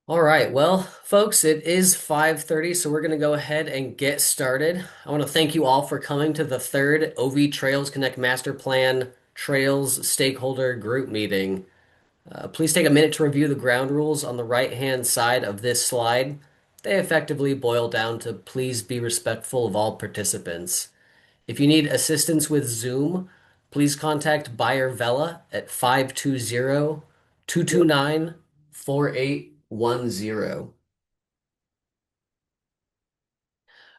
All right, well, folks, it is 5:30, so we're going to go ahead and get started. I want to thank you all for coming to the third OV Trails Connect Master Plan Trails Stakeholder Group Meeting. Please take a minute to review the ground rules on the right-hand side of this slide. They effectively boil down to please be respectful of all participants. If you need assistance with Zoom, please contact Buyer Vela at 520-229-4810.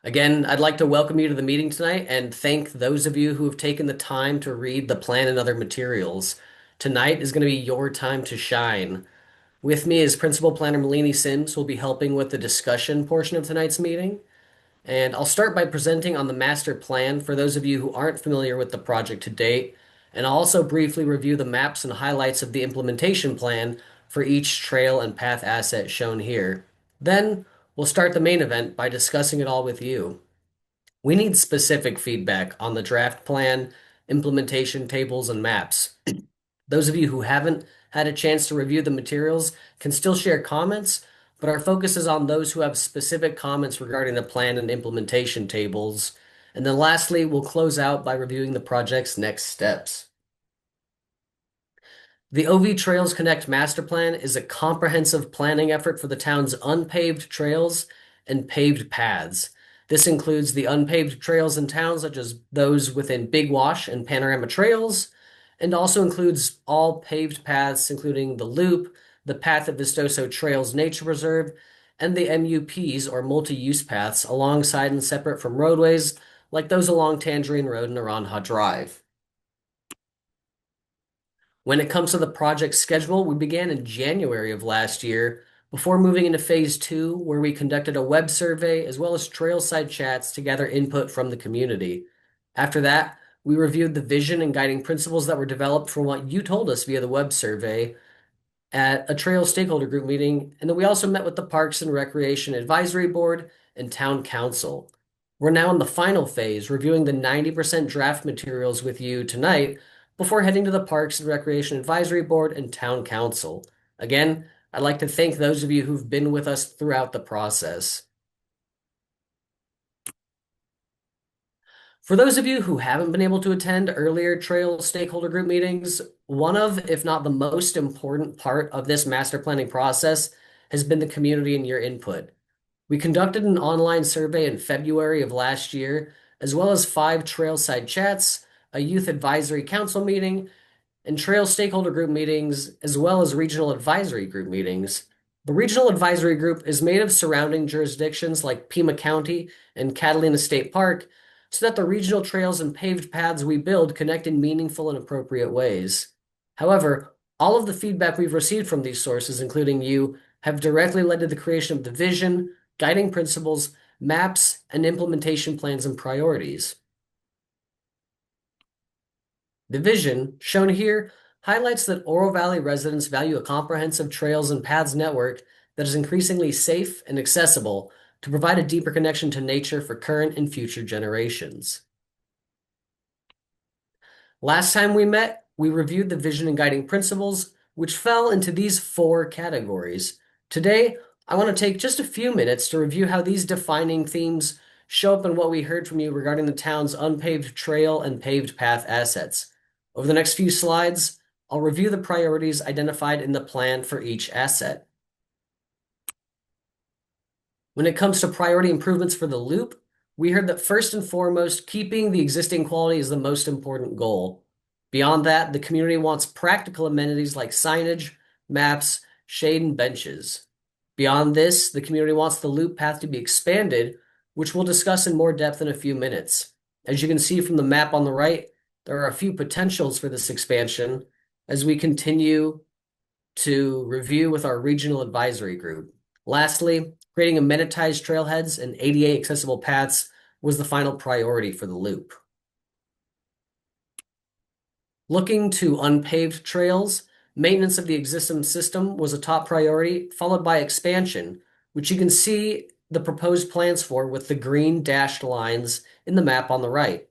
Again, I'd like to welcome you to the meeting tonight and thank those of you who have taken the time to read the plan and other materials. Tonight is going to be your time to shine. With me is Principal Planner Malini Sims, who will be helping with the discussion portion of tonight's meeting. And I'll start by presenting on the master plan for those of you who aren't familiar with the project to date, and I'll also briefly review the maps and highlights of the implementation plan for each trail and path asset shown here. Then we'll start the main event by discussing it all with you. We need specific feedback on the draft plan, implementation tables, and maps. Those of you who haven't had a chance to review the materials can still share comments, but our focus is on those who have specific comments regarding the plan and implementation tables. And then lastly, we'll close out by reviewing the project's next steps. The OV Trails Connect Master Plan is a comprehensive planning effort for the town's unpaved trails and paved paths. This includes the unpaved trails in towns, such as those within Big Wash and Panorama Trails, and also includes all paved paths, including the Loop, the Path at Vistoso Trails Nature Reserve, and the MUPs, or multi-use paths, alongside and separate from roadways, like those along Tangerine Road and Aranja Drive. When it comes to the project schedule, we began in January of last year before moving into phase two, where we conducted a web survey as well as trailside chats to gather input from the community. After that, we reviewed the vision and guiding principles that were developed from what you told us via the web survey at a trail stakeholder group meeting, and then we also met with the Parks and Recreation Advisory Board and Town Council. We're now in the final phase, reviewing the 90% draft materials with you tonight before heading to the Parks and Recreation Advisory Board and Town Council. Again, I'd like to thank those of you who've been with us throughout the process. For those of you who haven't been able to attend earlier trail stakeholder group meetings, one of, if not the most important part of this master planning process has been the community and your input. We conducted an online survey in February of last year, as well as 5 trailside chats, a youth advisory council meeting, and trail stakeholder group meetings, as well as regional advisory group meetings. The regional advisory group is made of surrounding jurisdictions like Pima County and Catalina State Park, so that the regional trails and paved paths we build connect in meaningful and appropriate ways. However, all of the feedback we've received from these sources, including you, have directly led to the creation of the vision, guiding principles, maps, and implementation plans and priorities. The vision, shown here, highlights that Oro Valley residents value a comprehensive trails and paths network that is increasingly safe and accessible to provide a deeper connection to nature for current and future generations. Last time we met, we reviewed the vision and guiding principles, which fell into these 4 categories. Today, I want to take just a few minutes to review how these defining themes show up in what we heard from you regarding the town's unpaved trail and paved path assets. Over the next few slides, I'll review the priorities identified in the plan for each asset. When it comes to priority improvements for the loop, we heard that first and foremost, keeping the existing quality is the most important goal. Beyond that, the community wants practical amenities like signage, maps, shade, and benches. Beyond this, the community wants the loop path to be expanded, which we'll discuss in more depth in a few minutes. As you can see from the map on the right, there are a few potentials for this expansion as we continue to review with our regional advisory group. Lastly, creating amenitized trailheads and ADA accessible paths was the final priority for the loop. Looking to unpaved trails, maintenance of the existing system was a top priority, followed by expansion, which you can see the proposed plans for with the green dashed lines in the map on the right.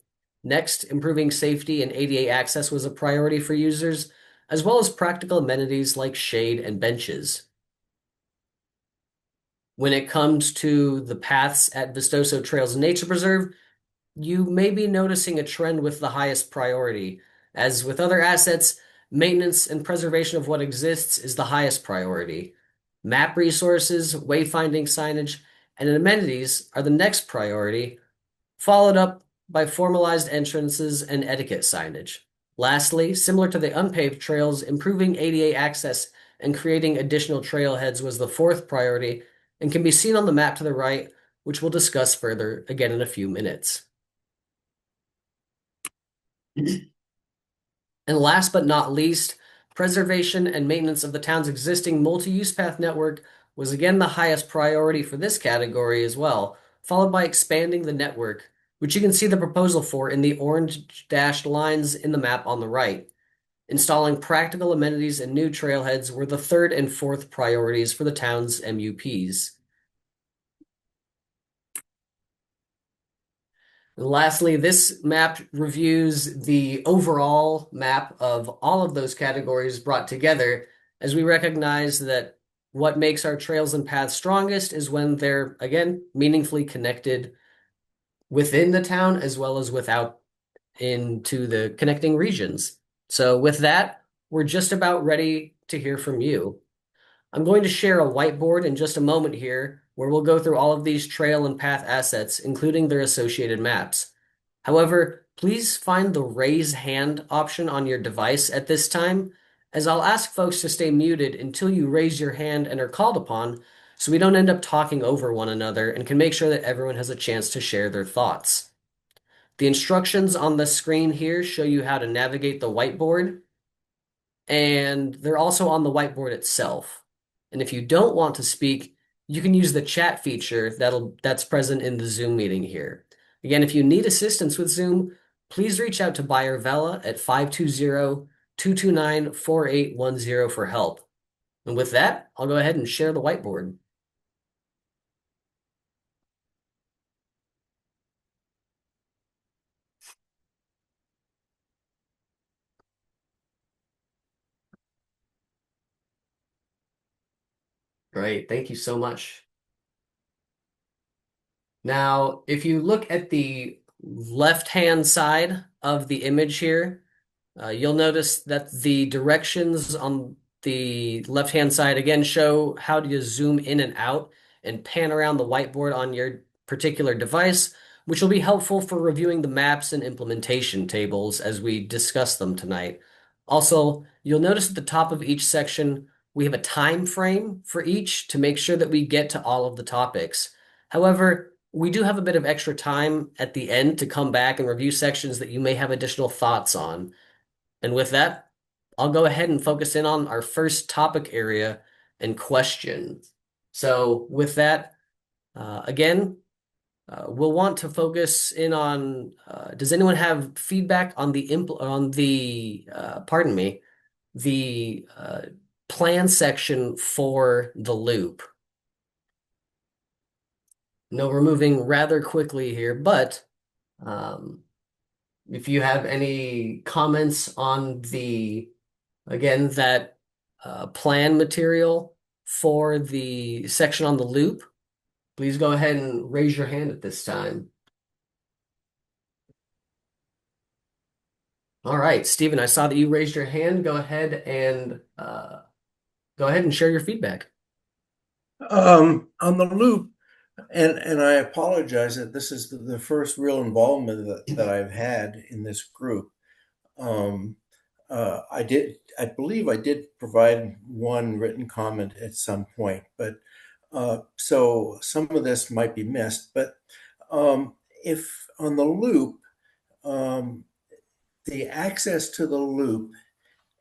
Next, improving safety and ADA access was a priority for users, as well as practical amenities like shade and benches. When it comes to the paths at Vistoso Trails Nature Preserve, you may be noticing a trend with the highest priority. As with other assets, maintenance and preservation of what exists is the highest priority. Map resources, wayfinding signage, and amenities are the next priority, followed up by formalized entrances and etiquette signage. Lastly, similar to the unpaved trails, improving ADA access and creating additional trailheads was the fourth priority and can be seen on the map to the right, which we'll discuss further again in a few minutes. And last but not least, preservation and maintenance of the town's existing multi-use path network was again the highest priority for this category as well, followed by expanding the network, which you can see the proposal for in the orange dashed lines in the map on the right. Installing practical amenities and new trailheads were the third and fourth priorities for the town's MUPs. And lastly, this map reviews the overall map of all of those categories brought together as we recognize that what makes our trails and paths strongest is when they're, again, meaningfully connected within the town as well as without into the connecting regions. So, with that, we're just about ready to hear from you. I'm going to share a whiteboard in just a moment here where we'll go through all of these trail and path assets, including their associated maps. However, please find the raise hand option on your device at this time, as I'll ask folks to stay muted until you raise your hand and are called upon, so we don't end up talking over one another and can make sure that everyone has a chance to share their thoughts. The instructions on the screen here show you how to navigate the whiteboard, and they're also on the whiteboard itself. And if you don't want to speak, you can use the chat feature that's present in the Zoom meeting here. Again, if you need assistance with Zoom, please reach out to Buyer Vela at 520-229-4810 for help. And with that, I'll go ahead and share the whiteboard. Great, thank you so much. Now, if you look at the left-hand side of the image here, you'll notice that the directions on the left-hand side again show how to zoom in and out and pan around the whiteboard on your particular device, which will be helpful for reviewing the maps and implementation tables as we discuss them tonight. Also, you'll notice at the top of each section, we have a time frame for each to make sure that we get to all of the topics. However, we do have a bit of extra time at the end to come back and review sections that you may have additional thoughts on. And with that, I'll go ahead and focus in on our first topic area and question. So with that, again, we'll want to focus in on, does anyone have feedback on pardon me, the plan section for the loop? No, we're moving rather quickly here, but um, if you have any comments on again, that plan material for the section on the loop, please go ahead and raise your hand at this time. All right, Stephen, I saw that you raised your hand. Go ahead and share your feedback. On the loop, and I apologize that this is the first real involvement that I've had in this group. Um, I believe I did provide one written comment at some point, but so some of this might be missed. But if on the loop, um, the access to the loop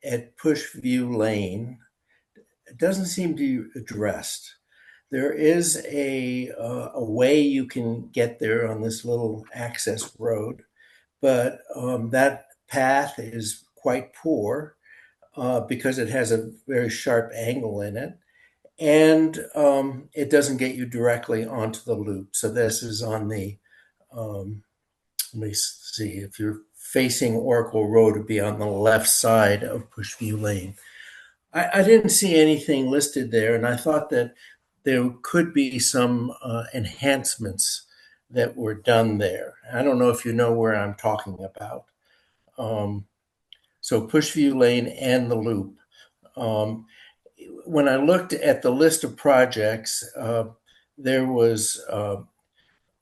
at Pushview Lane doesn't seem to be addressed. There is a way you can get there on this little access road, but that path is quite poor because it has a very sharp angle in it, and it doesn't get you directly onto the loop. So this is on the, let me see, if you're facing Oracle Road, it would be on the left side of Pushview Lane. I didn't see anything listed there, and I thought that there could be some enhancements that were done there. I don't know if you know where I'm talking about. Um, so Pushview Lane and the Loop. Um, when I looked at the list of projects, there was uh,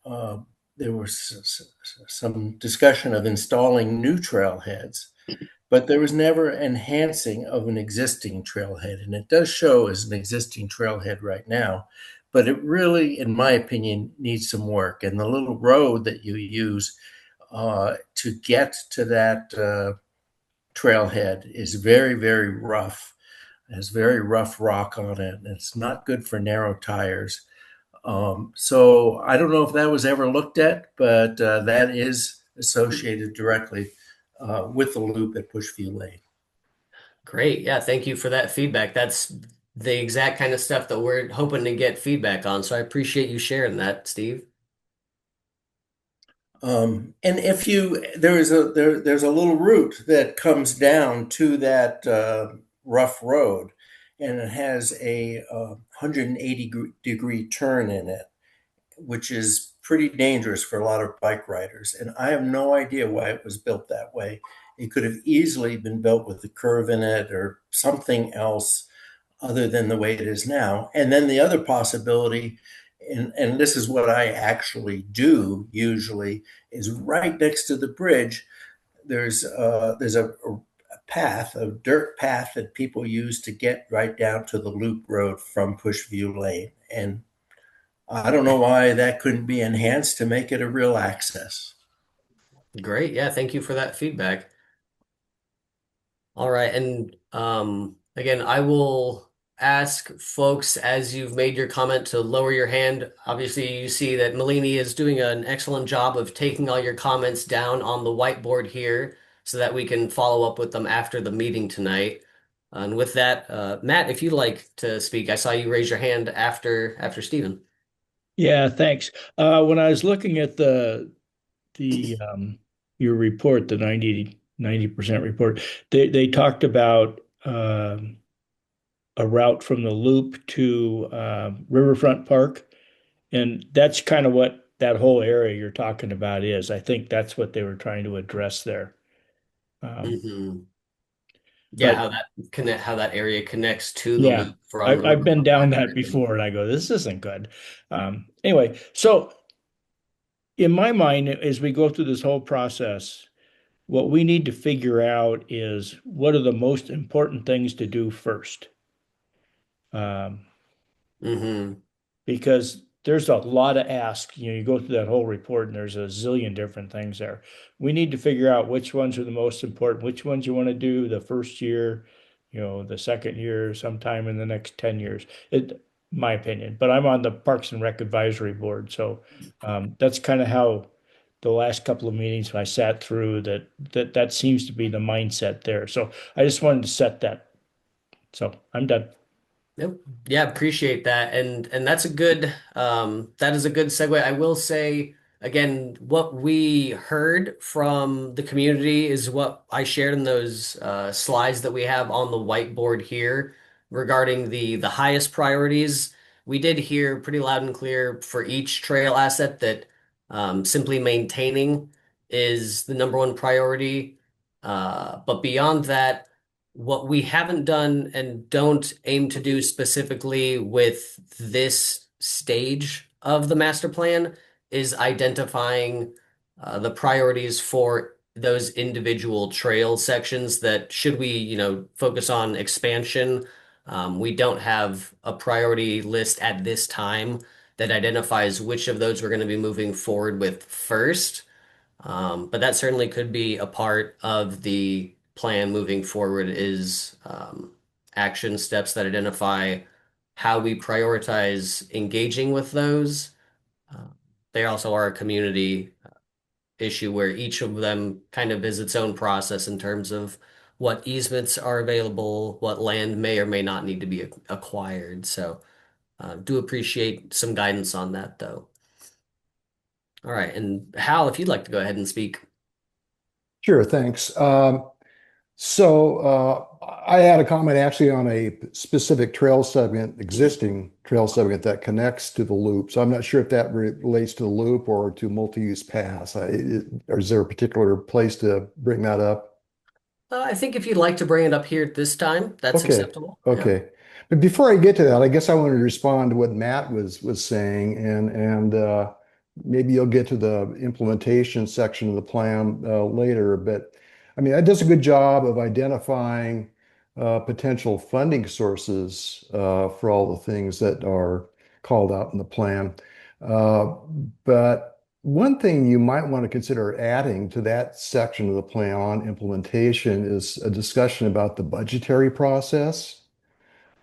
uh, there was some discussion of installing new trailheads, but there was never enhancing of an existing trailhead. And it does show as an existing trailhead right now, but it really, in my opinion, needs some work. And the little road that you use to get to that trailhead is very, very rough. It has very rough rock on it, and it's not good for narrow tires. So I don't know if that was ever looked at, but that is associated directly with the loop at Pushview Lane. Great. Yeah, thank you for that feedback. That's the exact kind of stuff that we're hoping to get feedback on. So I appreciate you sharing that, Steve. And if you there's a little route that comes down to that rough road, and it has a 180 degree turn in it, which is pretty dangerous for a lot of bike riders. And I have no idea why it was built that way. It could have easily been built with a curve in it or something else other than the way it is now. And then the other possibility, and this is what I actually do usually, is right next to the bridge. There's a path, a dirt path that people use to get right down to the loop road from Pushview Lane, and I don't know why that couldn't be enhanced to make it a real access. Great. Yeah, thank you for that feedback. All right. And again, I will ask folks as you've made your comment to lower your hand. Obviously, you see that Malini is doing an excellent job of taking all your comments down on the whiteboard here so that we can follow up with them after the meeting tonight. And with that, Matt, if you'd like to speak, I saw you raise your hand after Stephen. Yeah, thanks. When I was looking at the your report, the 90% report, they talked about a route from the Loop to Riverfront Park, and that's kind of what that whole area you're talking about is. I think that's what they were trying to address there. Um, Hmm. Yeah, but how that area connects to the yeah, loop from the I've been Riverfront down Park that area. before, and I go, this isn't good. Anyway, so in my mind, as we go through this whole process, what we need to figure out is what are the most important things to do first. Um, Hmm. because there's a lot of ask. You go through that whole report and there's a zillion different things there. We need to figure out which ones are the most important, which ones you want to do the first year, the second year, sometime in the next 10 years. My opinion, but I'm on the Parks and Rec Advisory Board. So that's kind of how the last couple of meetings I sat through that seems to be the mindset there. So I just wanted to set that. So I'm done. Yep. Yeah, appreciate that. And that's a good that is a good segue. I will say again, what we heard from the community is what I shared in those slides that we have on the whiteboard here regarding the highest priorities. We did hear pretty loud and clear for each trail asset that simply maintaining is the number one priority. But beyond that, what we haven't done and don't aim to do specifically with this stage of the master plan is identifying the priorities for those individual trail sections that should we, focus on expansion, we don't have a priority list at this time that identifies which of those we're going to be moving forward with first. But that certainly could be a part of the plan moving forward is action steps that identify how we prioritize engaging with those. Uh, they also are a community issue where each of them kind of is its own process in terms of what easements are available, what land may or may not need to be acquired. So, do appreciate some guidance on that, though. All right. And Hal, if you'd like to go ahead and speak. Sure, thanks. I had a comment actually on a specific trail segment, existing trail segment that connects to the loop. So I'm not sure if that relates to the loop or to multi-use paths. Or is there a particular place to bring that up? I think if you'd like to bring it up here at this time, that's Okay, acceptable. Yeah. okay. But before I get to that, I guess I wanted to respond to what Matt was saying, and maybe you'll get to the implementation section of the plan later. But I mean, that does a good job of identifying potential funding sources for all the things that are called out in the plan. Uh, but one thing you might want to consider adding to that section of the plan on implementation is a discussion about the budgetary process.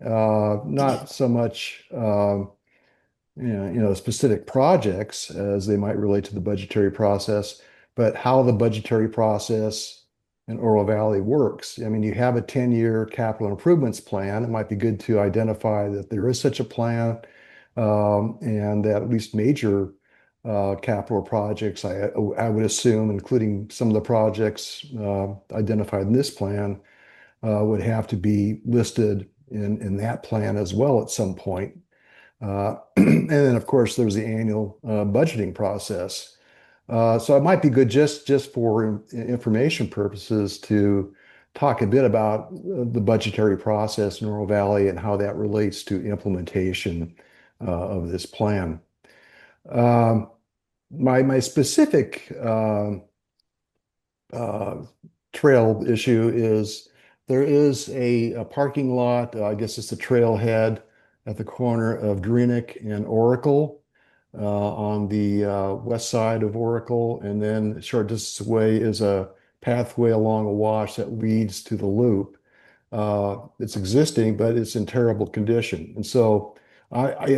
Not so much specific projects as they might relate to the budgetary process, but how the budgetary process in Oro Valley works. I mean, you have a 10-year capital improvements plan. It might be good to identify that there is such a plan, and that at least major capital projects, I would assume, including some of the projects identified in this plan, would have to be listed in that plan as well at some point. And then, of course, there's the annual budgeting process. So it might be good just for information purposes to talk a bit about the budgetary process in Oro Valley and how that relates to implementation of this plan. Um, my specific uh, trail issue is there is a parking lot, I guess it's a trailhead at the corner of Greenock and Oracle on the west side of Oracle. And then a short distance away is a pathway along a wash that leads to the loop. It's existing, but it's in terrible condition. And so I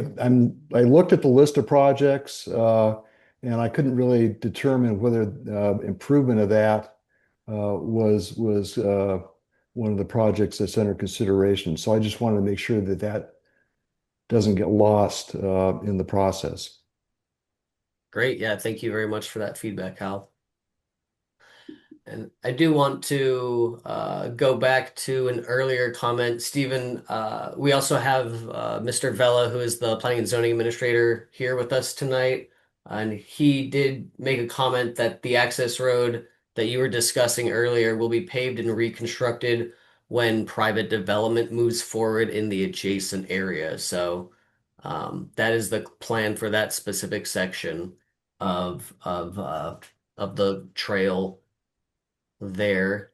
looked at the list of projects and I couldn't really determine whether improvement of that was one of the projects that's under consideration. So I just wanted to make sure that that doesn't get lost in the process. Great. Yeah. Thank you very much for that feedback, Hal. And I do want to go back to an earlier comment. Stephen, we also have Mr. Vella, who is the Planning and Zoning Administrator, here with us tonight. And he did make a comment that the access road that you were discussing earlier will be paved and reconstructed when private development moves forward in the adjacent area. So that is the plan for that specific section of the trail there.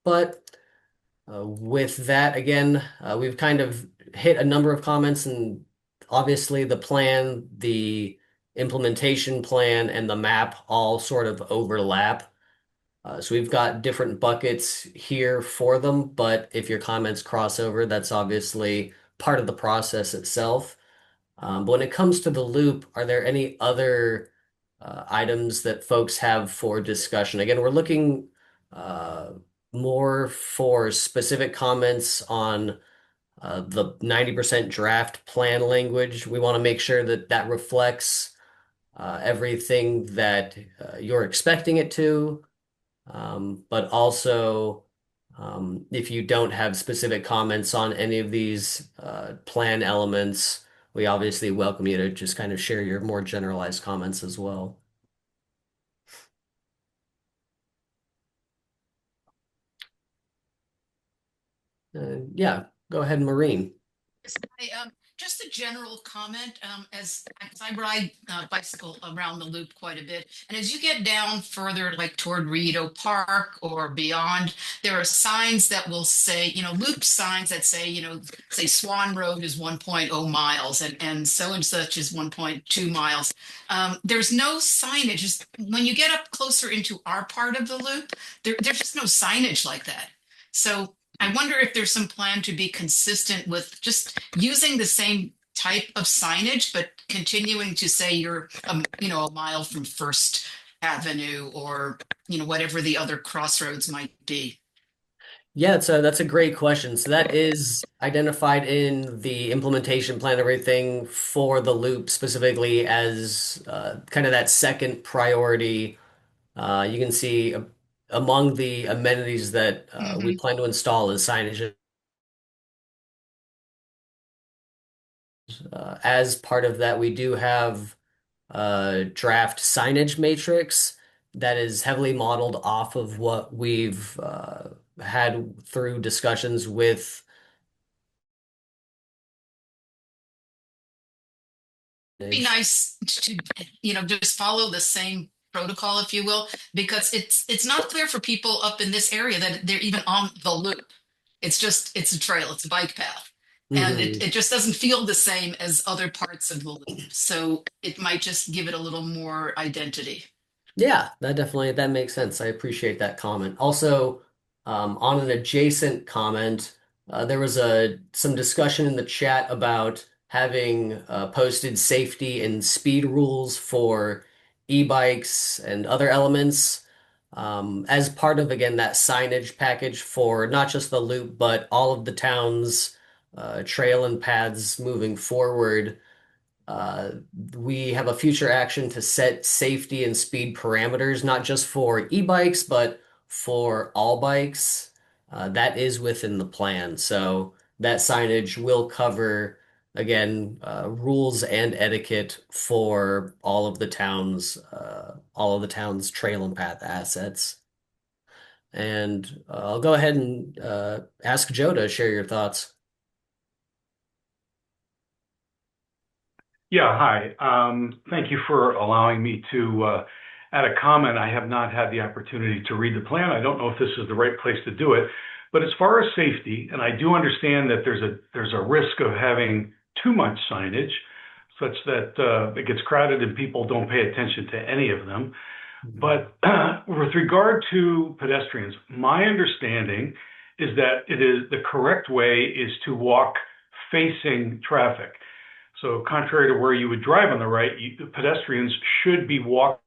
But with that, again, we've kind of hit a number of comments, and obviously the plan, the implementation plan, and the map all sort of overlap. So we've got different buckets here for them, but if your comments cross over, that's obviously part of the process itself. But when it comes to the loop, are there any other items that folks have for discussion? Again, we're looking uh, more for specific comments on the 90% draft plan language. We want to make sure that that reflects everything that you're expecting it to, but also if you don't have specific comments on any of these plan elements, we obviously welcome you to just kind of share your more generalized comments as well. Yeah, go ahead, Maureen. Just a general comment, as I ride bicycle around the loop quite a bit, and as you get down further, like toward Rito Park or beyond, there are signs that will say, loop signs that say, say Swan Road is 1.0 miles and so and such is 1.2 miles. There's no signage. When you get up closer into our part of the loop, there's just no signage like that. So I wonder if there's some plan to be consistent with just using the same type of signage, but continuing to say you're, a mile from First Avenue or, whatever the other crossroads might be. Yeah, that's a great question. So that is identified in the implementation plan, everything for the loop specifically as kind of that second priority. You can see among the amenities that we Hmm. plan to install is signage. As part of that, we do have a draft signage matrix that is heavily modeled off of what we've had through discussions with. Be nice to, just follow the same protocol, if you will, because it's not clear for people up in this area that they're even on the loop. It's a trail, it's a bike path. And it, Mhm. it just doesn't feel the same as other parts of the loop. So it might just give it a little more identity. Yeah, that makes sense. I appreciate that comment. Also, on an adjacent comment, there was some discussion in the chat about having posted safety and speed rules for e-bikes and other elements as part of again that signage package for not just the loop but all of the town's trail and paths moving forward. Uh, we have a future action to set safety and speed parameters, not just for e-bikes, but for all bikes. That is within the plan. So that signage will cover, again, rules and etiquette for all of the town's trail and path assets. And I'll go ahead and ask Joe to share your thoughts. Yeah, hi. Thank you for allowing me to add a comment. I have not had the opportunity to read the plan. I don't know if this is the right place to do it. But as far as safety, and I do understand that there's a risk of having too much signage, such that it gets crowded and people don't pay attention to any of them. But with regard to pedestrians, my understanding is that it is the correct way is to walk facing traffic. So contrary to where you would drive on the right, pedestrians should be walking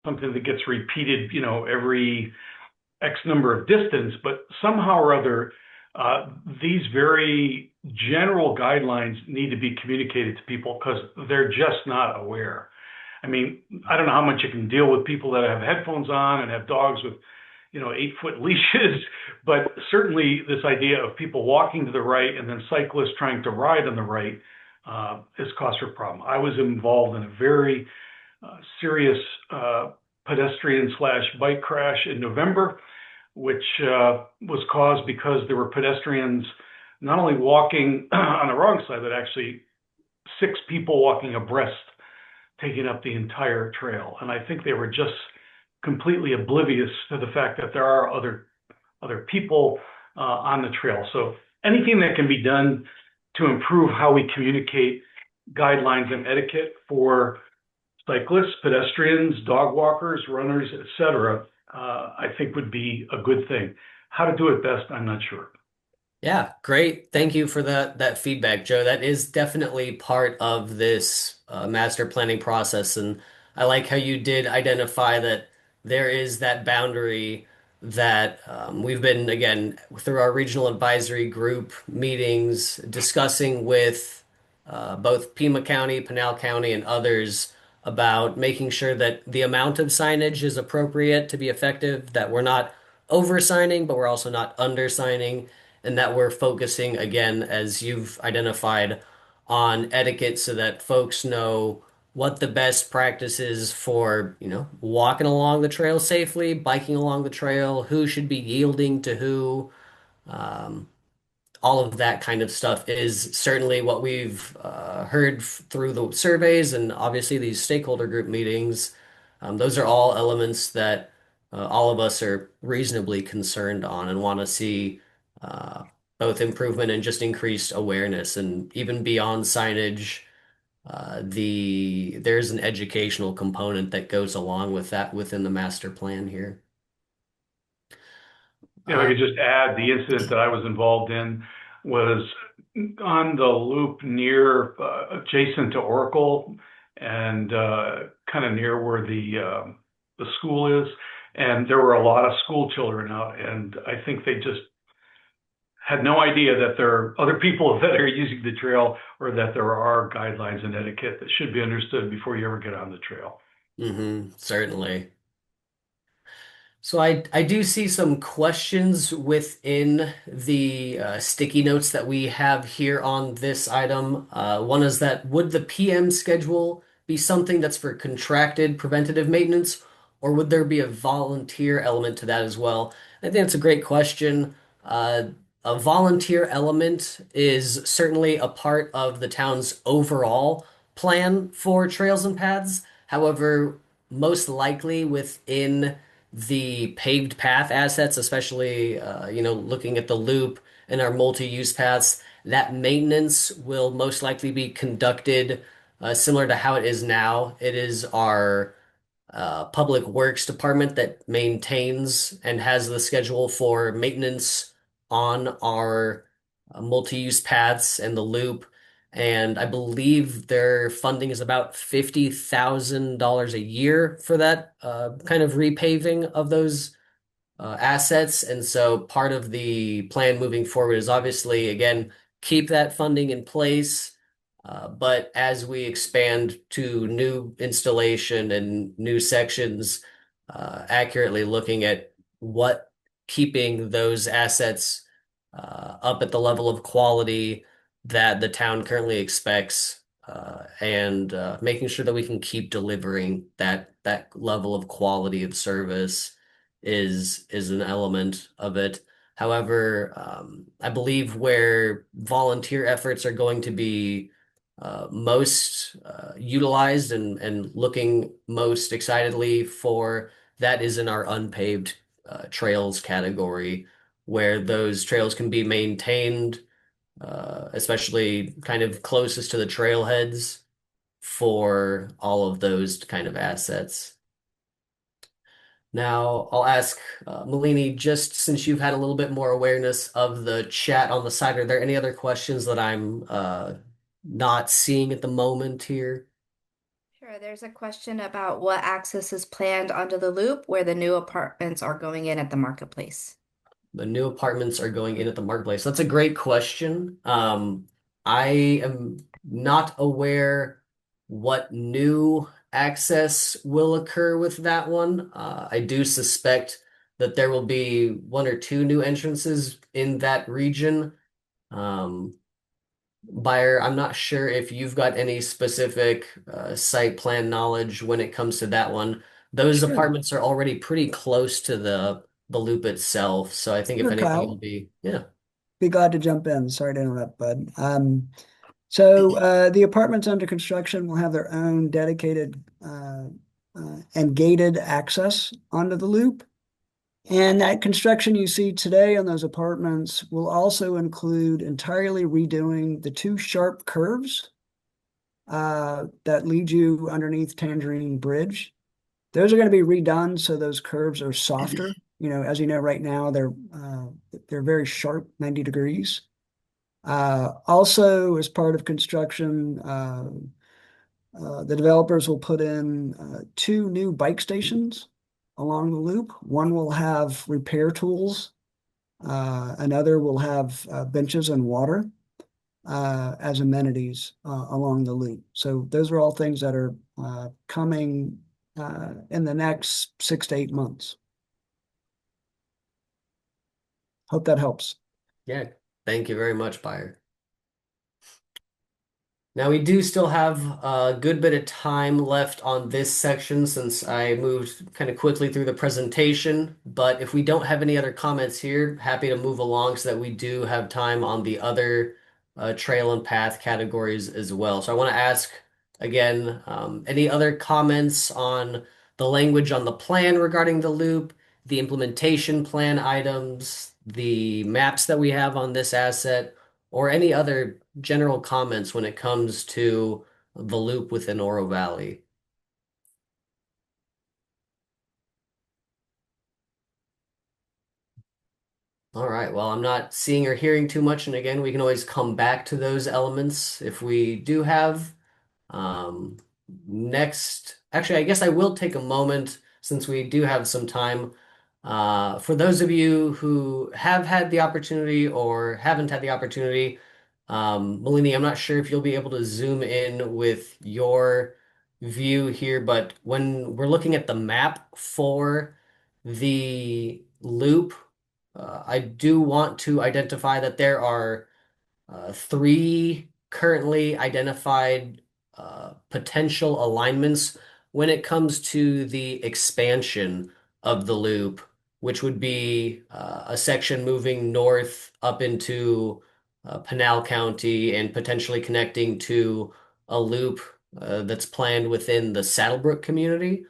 something that gets repeated, every X number of distance, but somehow or other, these very general guidelines need to be communicated to people because they're just not aware. I mean, I don't know how much you can deal with people that have headphones on and have dogs with, 8-foot leashes, but certainly this idea of people walking to the right and then cyclists trying to ride on the right is cause for a problem. I was involved in a very serious pedestrian slash bike crash in November, which was caused because there were pedestrians not only walking on the wrong side, but actually 6 people walking abreast, taking up the entire trail. And I think they were just completely oblivious to the fact that there are other people on the trail. So anything that can be done to improve how we communicate guidelines and etiquette for cyclists, pedestrians, dog walkers, runners, etc., I think would be a good thing. How to do it best, I'm not sure. Yeah, great. Thank you for that feedback, Joe. That is definitely part of this master planning process, and I like how you did identify that there is that boundary that we've been again through our regional advisory group meetings discussing with both Pima County, Pinal County, and others about making sure that the amount of signage is appropriate to be effective, that we're not over signing, but we're also not under signing and that we're focusing again, as you've identified, on etiquette so that folks know what the best practice is for, walking along the trail safely, biking along the trail, who should be yielding to who. Um, all of that kind of stuff is certainly what we've heard through the surveys and obviously these stakeholder group meetings. Those are all elements that all of us are reasonably concerned on and want to see uh, both improvement and just increased awareness. And even beyond signage, there's an educational component that goes along with that within the master plan here. If I Uh, could just add, the incident that I was involved in was on the loop near, adjacent to Oracle and kind of near where the the school is. And there were a lot of school children out, and I think they just had no idea that there are other people that are using the trail, or that there are guidelines and etiquette that should be understood before you ever get on the trail. Certainly. So I do see some questions within the sticky notes that we have here on this item. One is that would the PM schedule be something that's for contracted preventative maintenance, or would there be a volunteer element to that as well? I think that's a great question. Uh, a volunteer element is certainly a part of the town's overall plan for trails and paths. However, most likely within the paved path assets, especially looking at the loop and our multi-use paths, that maintenance will most likely be conducted similar to how it is now. It is our Public Works Department that maintains and has the schedule for maintenance on our multi-use paths and the loop. And I believe their funding is about $50,000 a year for that kind of repaving of those assets. And so part of the plan moving forward is obviously, again, keep that funding in place. But as we expand to new installation and new sections, accurately looking at what keeping those assets up at the level of quality that the town currently expects, and making sure that we can keep delivering that level of quality of service is an element of it. However, I believe where volunteer efforts are going to be most utilized and looking most excitedly for that is in our unpaved trails category, where those trails can be maintained, especially kind of closest to the trailheads for all of those kind of assets. Now, I'll ask Malini, just since you've had a little bit more awareness of the chat on the side, are there any other questions that I'm not seeing at the moment here? Sure, there's a question about what access is planned onto the loop where the new apartments are going in at the marketplace. The new apartments are going in at the marketplace. That's a great question. I am not aware what new access will occur with that one. I do suspect that there will be one or two new entrances in that region. Um, Buyer, I'm not sure if you've got any specific site plan knowledge when it comes to that one. Those Sure. apartments are already pretty close to the loop itself, so I think if Sure, anything, it'll Kyle. be yeah. Be glad to jump in. Sorry to interrupt, bud. The apartments under construction will have their own dedicated and gated access onto the loop. And that construction you see today on those apartments will also include entirely redoing the two sharp curves that lead you underneath Tangerine Bridge. Those are going to be redone so those curves are softer. As you know, right now they're very sharp, 90 degrees. Also, as part of construction, the developers will put in two new bike stations along the loop. One will have repair tools. Another will have benches and water as amenities along the loop. So those are all things that are coming in the next 6 to 8 months. Hope that helps. Yeah, thank you very much, Buyer. Now we do still have a good bit of time left on this section since I moved kind of quickly through the presentation, but if we don't have any other comments here, happy to move along so that we do have time on the other trail and path categories as well. So I want to ask again, any other comments on the language on the plan regarding the loop, the implementation plan items, the maps that we have on this asset, or any other general comments when it comes to the loop within Oro Valley? All right, well, I'm not seeing or hearing too much, and again, we can always come back to those elements if we do have. Next, actually, I guess I will take a moment since we do have some time. For those of you who have had the opportunity or haven't had the opportunity, Melanie, I'm not sure if you'll be able to zoom in with your view here, but when we're looking at the map for the loop, I do want to identify that there are three currently identified potential alignments when it comes to the expansion of the loop, which would be a section moving north up into Pinal County and potentially connecting to a loop that's planned within the Saddlebrook community.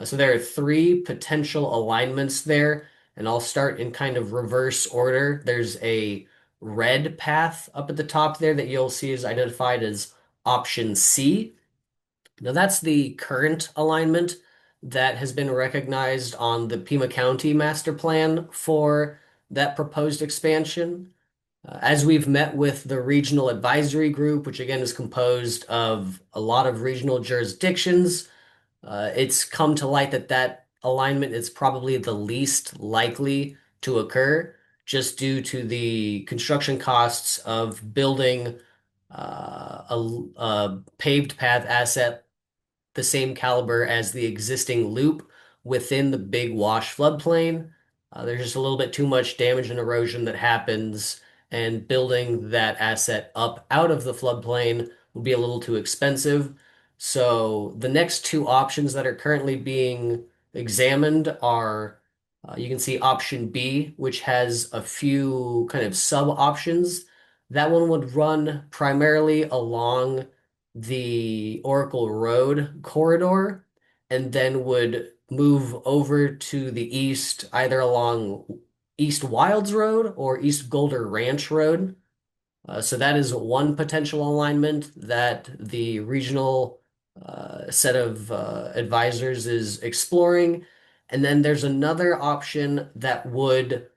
So there are three potential alignments there, and I'll start in kind of reverse order. There's a red path up at the top there that you'll see is identified as option C. Now that's the current alignment that has been recognized on the Pima County master plan for that proposed expansion. As we've met with the regional advisory group, which again is composed of a lot of regional jurisdictions, it's come to light that that alignment is probably the least likely to occur just due to the construction costs of building a paved path asset the same caliber as the existing loop within the Big Wash floodplain. There's just a little bit too much damage and erosion that happens, and building that asset up out of the floodplain will be a little too expensive. So the next two options that are currently being examined are you can see option B, which has a few kind of sub options. That one would run primarily along the Oracle Road corridor and then would move over to the east, either along East Wilds Road or East Golder Ranch Road. So that is one potential alignment that the regional set of advisors is exploring. And then there's another option that would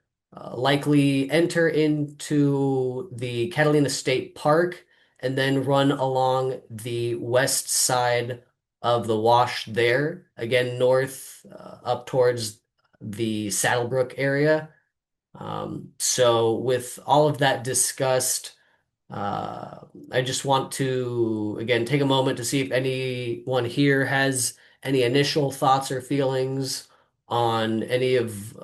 likely enter into the Catalina State Park and then run along the west side of the wash there, again, north up towards the Saddlebrook area. So with all of that discussed, I just want to, again, take a moment to see if anyone here has any initial thoughts or feelings on any of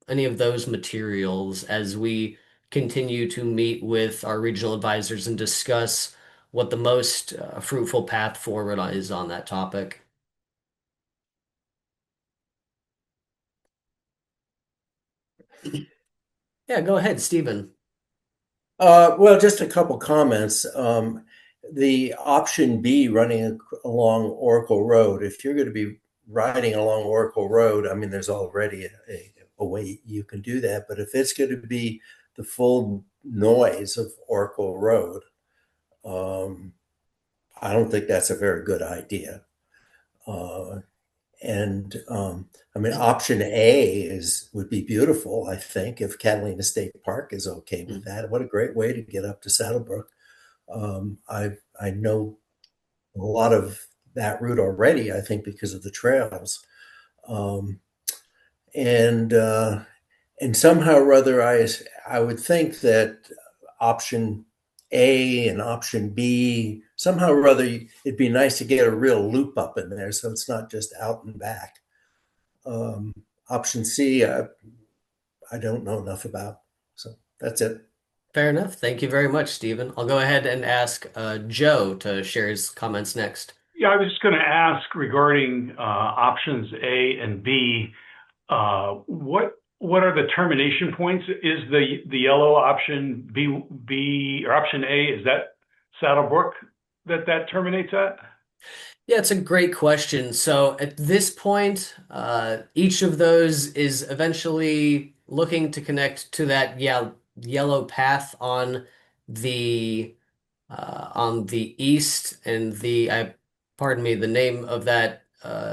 those materials as we continue to meet with our regional advisors and discuss what the most fruitful path forward is on that topic. Yeah, go ahead, Stephen. Well, just a couple comments. The option B, running along Oracle Road, if you're going to be riding along Oracle Road, I mean, there's already a way you can do that. But if it's going to be the full noise of Oracle Road, I don't think that's a very good idea. And I mean, option A would be beautiful, I think, if Catalina State Park is okay with that. What a great way to get up to Saddlebrook. I know a lot of that route already, I think, because of the trails. Um, and and somehow or other, I would think that option A and option B, somehow or other, it'd be nice to get a real loop up in there, so it's not just out and back. Um, Option C, I don't know enough about. So that's it. Fair enough. Thank you very much, Stephen. I'll go ahead and ask Joe to share his comments next. Yeah, I was just going to ask regarding options A and B. What are the termination points? Is the yellow option B or option A, is that Saddlebrook that terminates at? Yeah, it's a great question. So at this point, each of those is eventually looking to connect to that yellow path the on the east, and pardon me, the name of that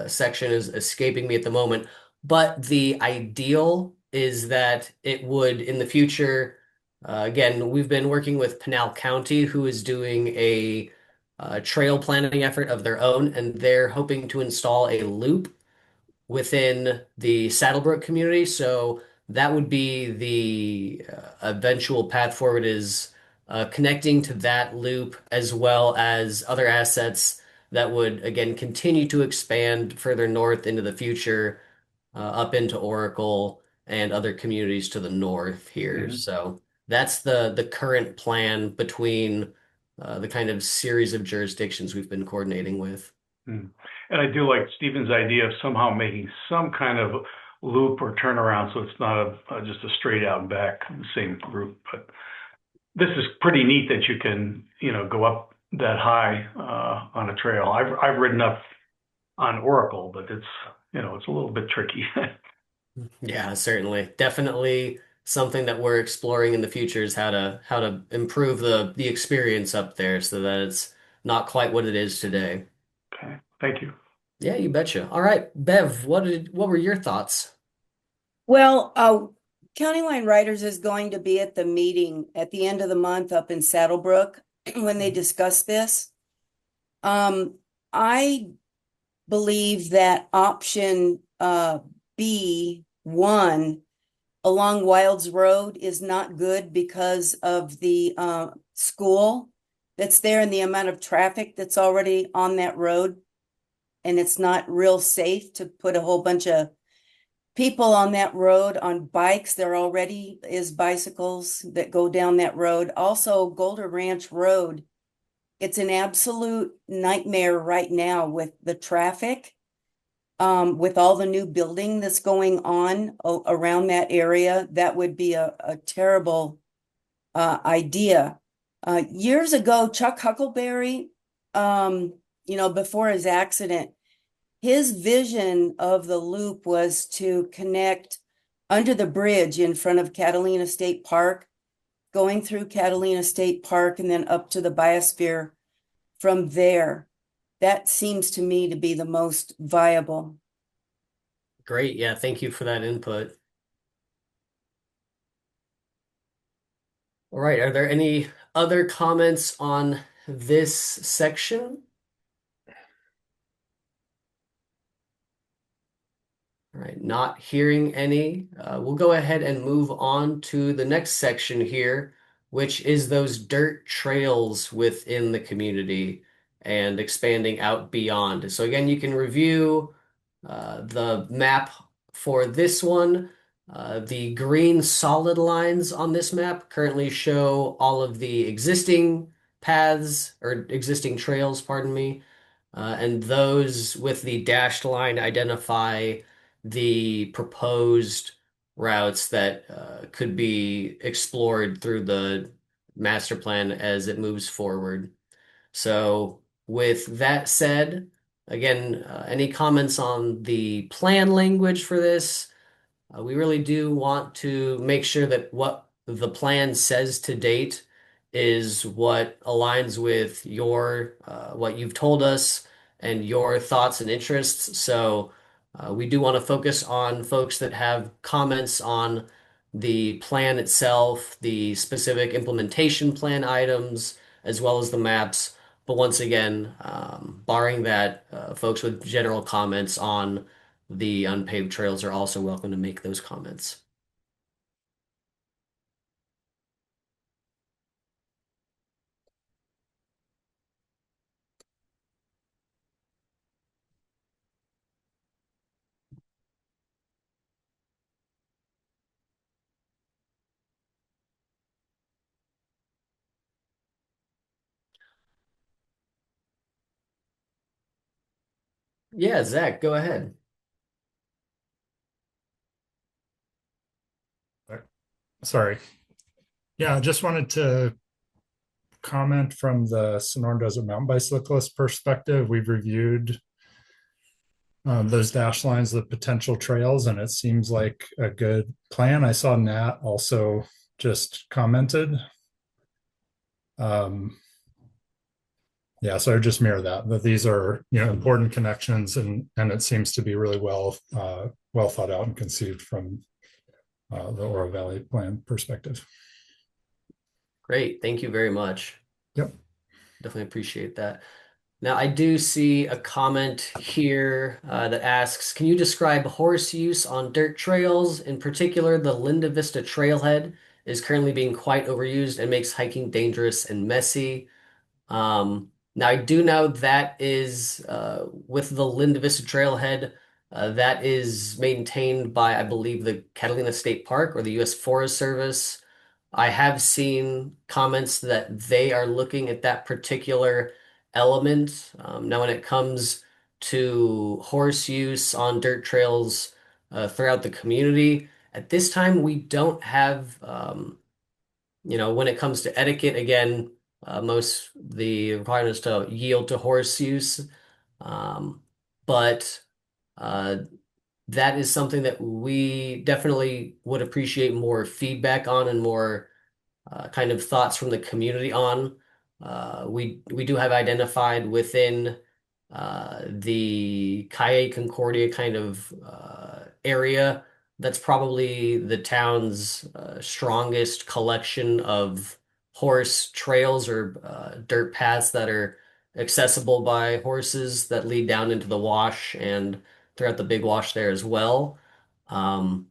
section is escaping me at the moment. But the ideal is that it would in the future. Again, we've been working with Pinal County, who is doing a trail planning effort of their own, and they're hoping to install a loop within the Saddlebrook community. So that would be the eventual path forward is connecting to that loop as well as other assets that would again continue to expand further north into the future, up into Oracle and other communities to the north here. Mhm. So that's the current plan between the kind of series of jurisdictions we've been coordinating with. Mm. And I do like Stephen's idea of somehow making some kind of loop or turnaround, so it's not just a straight out and back the same route. But this is pretty neat that you can, go up that high on a trail. I've ridden up on Oracle, but it's a little bit tricky. Yeah, certainly. Definitely something that we're exploring in the future is how to improve the experience up there so that it's not quite what it is today. Okay, thank you. Yeah, you betcha. All right, Bev, what were your thoughts? Well, County Line Riders is going to be at the meeting at the end of the month up in Saddlebrook when they discuss this. I believe that option B1 along Wilds Road is not good because of the school that's there and the amount of traffic that's already on that road. And it's not real safe to put a whole bunch of people on that road on bikes. There already is bicycles that go down that road. Also, Golder Ranch Road, it's an absolute nightmare right now with the traffic, with all the new building that's going on around that area. That would be a terrible idea. Years ago, Chuck Huckleberry, before his accident, his vision of the loop was to connect under the bridge in front of Catalina State Park, going through Catalina State Park and then up to the biosphere from there. That seems to me to be the most viable. Great. Yeah, thank you for that input. All right, are there any other comments on this section? All right, not hearing any. We'll go ahead and move on to the next section here, which is those dirt trails within the community and expanding out beyond. So again, you can review the map for this one. The green solid lines on this map currently show all of the existing paths or existing trails, pardon me. And those with the dashed line identify the proposed routes that could be explored through the master plan as it moves forward. So, with that said, again, any comments on the plan language for this? We really do want to make sure that what the plan says to date is what aligns with your what you've told us and your thoughts and interests. So we do want to focus on folks that have comments on the plan itself, the specific implementation plan items, as well as the maps. But once again, barring that, folks with general comments on the unpaved trails are also welcome to make those comments. Yeah, Zach, go ahead. Sorry. Yeah, I just wanted to comment from the Sonoran Desert Mountain Bicyclist perspective. We've reviewed those dash lines, the potential trails, and it seems like a good plan. I saw Nat also just commented. Yeah, so I just mirror that these are important connections, and it seems to be really well thought out and conceived from the Oro Valley plan perspective. Great. Thank you very much. Yep. Definitely appreciate that. Now, I do see a comment here that asks, can you describe horse use on dirt trails? In particular, the Linda Vista trailhead is currently being quite overused and makes hiking dangerous and messy. Now, I do know that is with the Linda Vista trailhead, that is maintained by, I believe, the Catalina State Park or the U.S. Forest Service. I have seen comments that they are looking at that particular element. Now, when it comes to horse use on dirt trails throughout the community, at this time we don't have, when it comes to etiquette, again, most the requirement is to yield to horse use, um, but uh, that is something that we definitely would appreciate more feedback on and more kind of thoughts from the community on. We do have identified within the Calle Concordia kind of area. That's probably the town's strongest collection of horse trails or dirt paths that are accessible by horses that lead down into the wash and throughout the big wash there as well. Um,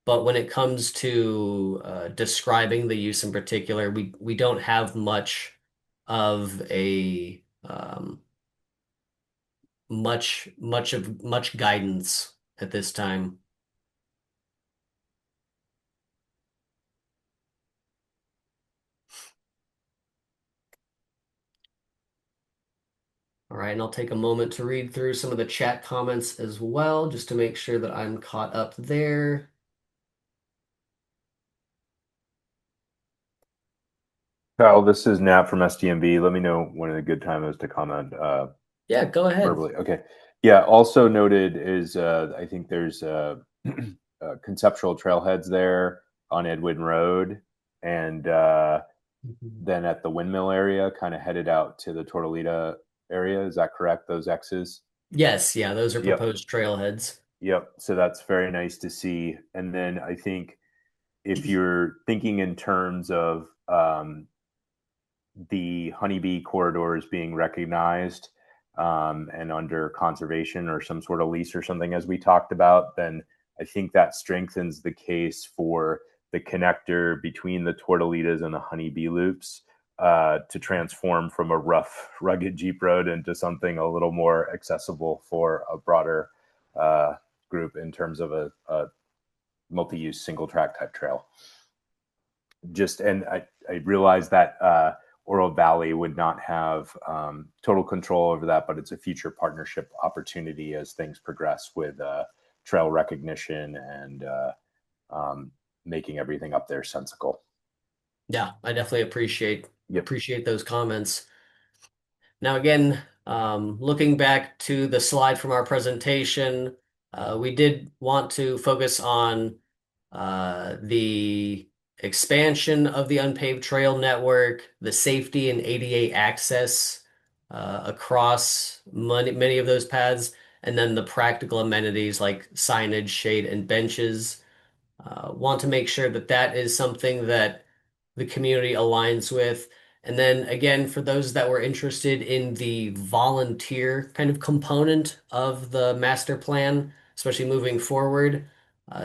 but when it comes to describing the use in particular, we don't have of a much guidance at this time. All right, and I'll take a moment to read through some of the chat comments as well, just to make sure that I'm caught up there. Kyle, this is Nat from SDMB. Let me know when a good time is to comment Yeah, go ahead. verbally. Okay. Yeah. Also noted is I think there's conceptual trailheads there on Edwin Road, and then at the windmill area, kind of headed out to the Tortolita area. Is that correct? Those X's? Yes, yeah, those are Yep. proposed trailheads. Yep. So that's very nice to see. And then I think if you're thinking in terms of the honeybee corridors being recognized and under conservation or some sort of lease or something, as we talked about, then I think that strengthens the case for the connector between the Tortolitas and the honeybee loops to transform from a rough, rugged Jeep road into something a little more accessible for a broader group in terms of a multi-use single track type trail. And I realized that Oro Valley would not have total control over that, but it's a future partnership opportunity as things progress with trail recognition and making everything up there sensical. Yeah, I definitely Yep. appreciate those comments. Now, again, looking back to the slide from our presentation, we did want to focus on the expansion of the unpaved trail network, the safety and ADA access across many of those paths, and then the practical amenities like signage, shade, and benches. Want to make sure that that is something that the community aligns with. And then again, for those that were interested in the volunteer kind of component of the master plan, especially moving forward,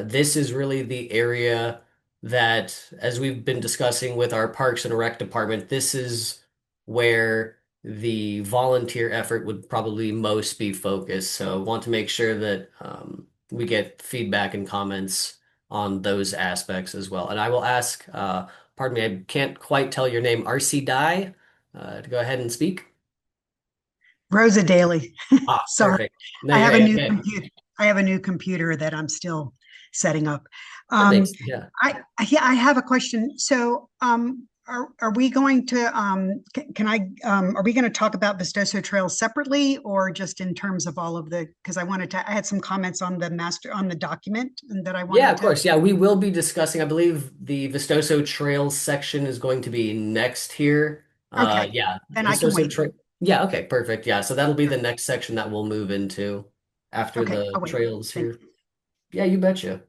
this is really the area that, as we've been discussing with our Parks and Rec department, this is where the volunteer effort would probably most be focused. So want to make sure that we get feedback and comments on those aspects as well. And I will ask, pardon me, I can't quite tell your name, RC Dye, to go ahead and speak. Rosa Daly. Ah, Sorry, perfect. No, I you're have a right. new Okay. computer. I have a new computer that I'm still setting up. That makes, yeah. I have a question. So, are we going to are we going to talk about Vistoso Trail separately or just in terms of all of the, because I had some comments on the document and that I Yeah, wanted of to. course. Yeah, we will be discussing, I believe the Vistoso Trails section is going to be next here. Okay, Yeah, then I can Vistoso wait. Trail. Yeah, okay, perfect. Yeah, so that'll be the next section that we'll move into after Okay, the I'll wait. trails Thank here. Yeah, you betcha.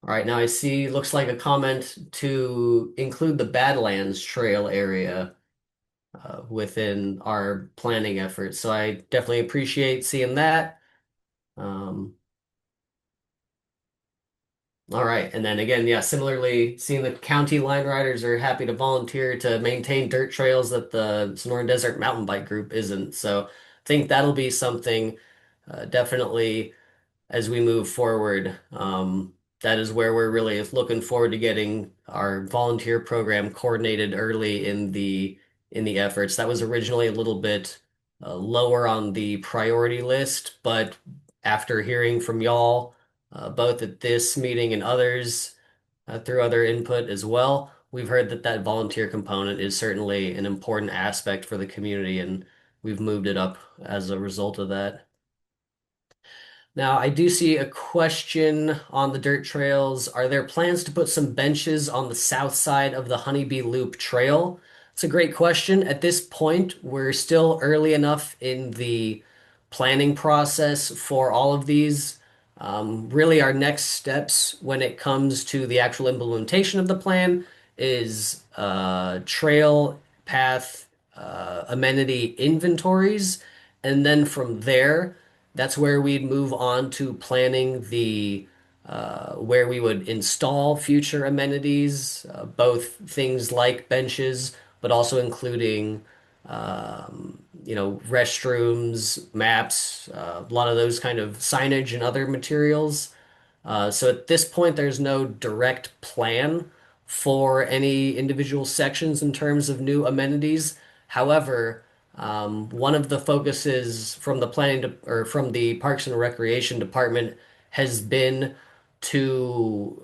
All All right, now I see, looks like a comment to include the Badlands Trail area within our planning efforts. So I definitely appreciate seeing that. Um, all right, and then again, yeah, similarly, seeing the county line riders are happy to volunteer to maintain dirt trails that the Sonoran Desert Mountain Bike Group isn't. So I think that'll be something definitely as we move forward. That is where we're really looking forward to getting our volunteer program coordinated early in the efforts. That was originally a little bit lower on the priority list, but after hearing from y'all, both at this meeting and others, through other input as well, we've heard that that volunteer component is certainly an important aspect for the community, and we've moved it up as a result of that. Now, I do see a question on the dirt trails. Are there plans to put some benches on the south side of the Honeybee Loop Trail? It's a great question. At this point, we're still early enough in the planning process for all of these. Really, our next steps when it comes to the actual implementation of the plan is trail path amenity inventories. And then from there, that's where we'd move on to planning the where we would install future amenities, both things like benches, but also including restrooms, maps, a lot of those kind of signage and other materials. So at this point, there's no direct plan for any individual sections in terms of new amenities. However, one of the focuses from the or from the Parks and Recreation Department has been to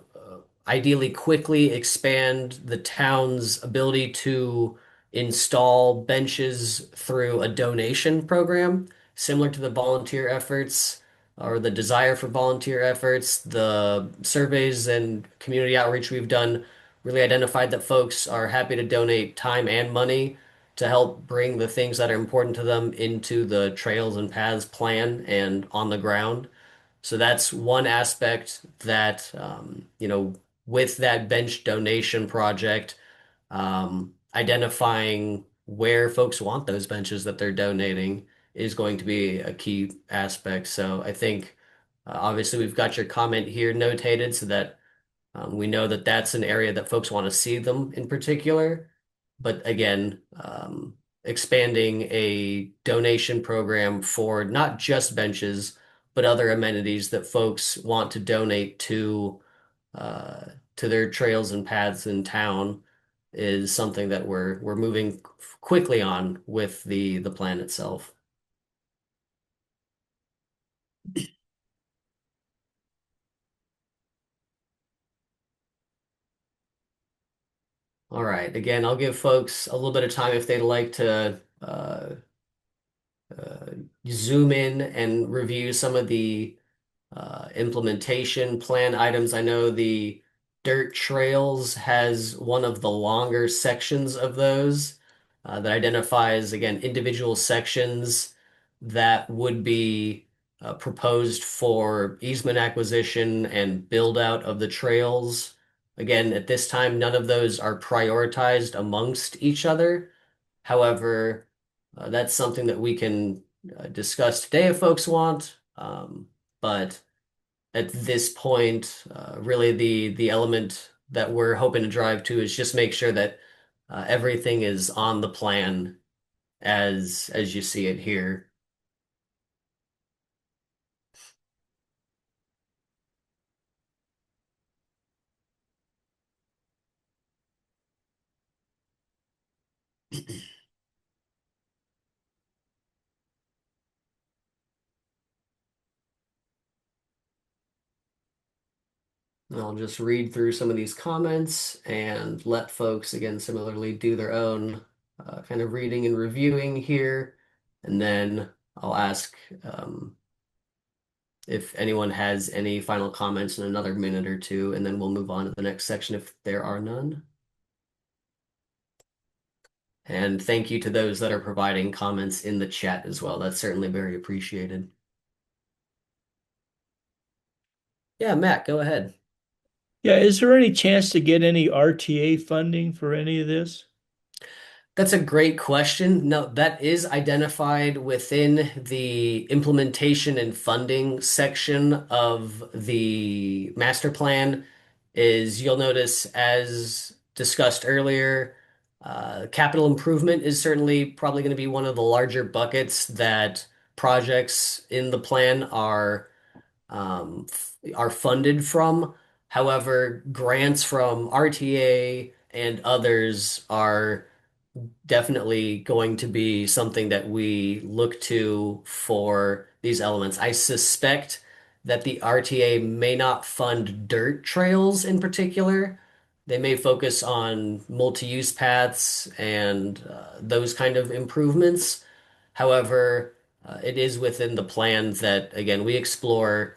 ideally quickly expand the town's ability to install benches through a donation program, similar to the volunteer efforts or the desire for volunteer efforts. The surveys and community outreach we've done really identified that folks are happy to donate time and money to help bring the things that are important to them into the trails and paths plan and on the ground. So that's one aspect that, with that bench donation project, identifying where folks want those benches that they're donating is going to be a key aspect. So I think obviously we've got your comment here notated so that we know that that's an area that folks want to see them in particular. But again, expanding a donation program for not just benches, but other amenities that folks want to donate uh, to their trails and paths in town is something that we're moving quickly on with the plan itself. All right. Again, I'll give folks a little bit of time if they'd like to uh, zoom in and review some of the implementation plan items. I know the dirt trails has one of the longer sections of those that identifies, again, individual sections that would be proposed for easement acquisition and build out of the trails. Again, at this time, none of those are prioritized amongst each other. However, that's something that we can discuss today if folks want. But at this point, really the element that we're hoping to drive to is just make sure that everything is on the plan as you see it here. I'll just read through some of these comments and let folks, again, similarly do their own kind of reading and reviewing here. And then I'll ask if anyone has any final comments in another minute or two, and then we'll move on to the next section if there are none. And thank you to those that are providing comments in the chat as well. That's certainly very appreciated. Yeah, Matt, go ahead. Yeah, is there any chance to get any RTA funding for any of this? That's a great question. No, that is identified within the implementation and funding section of the master plan. Is you'll notice, as discussed earlier, capital improvement is certainly probably going to be one of the larger buckets that projects in the plan are funded from. However, grants from RTA and others are definitely going to be something that we look to for these elements. I suspect that the RTA may not fund dirt trails in particular. They may focus on multi-use paths and those kind of improvements. However, it is within the plan that, again, we explore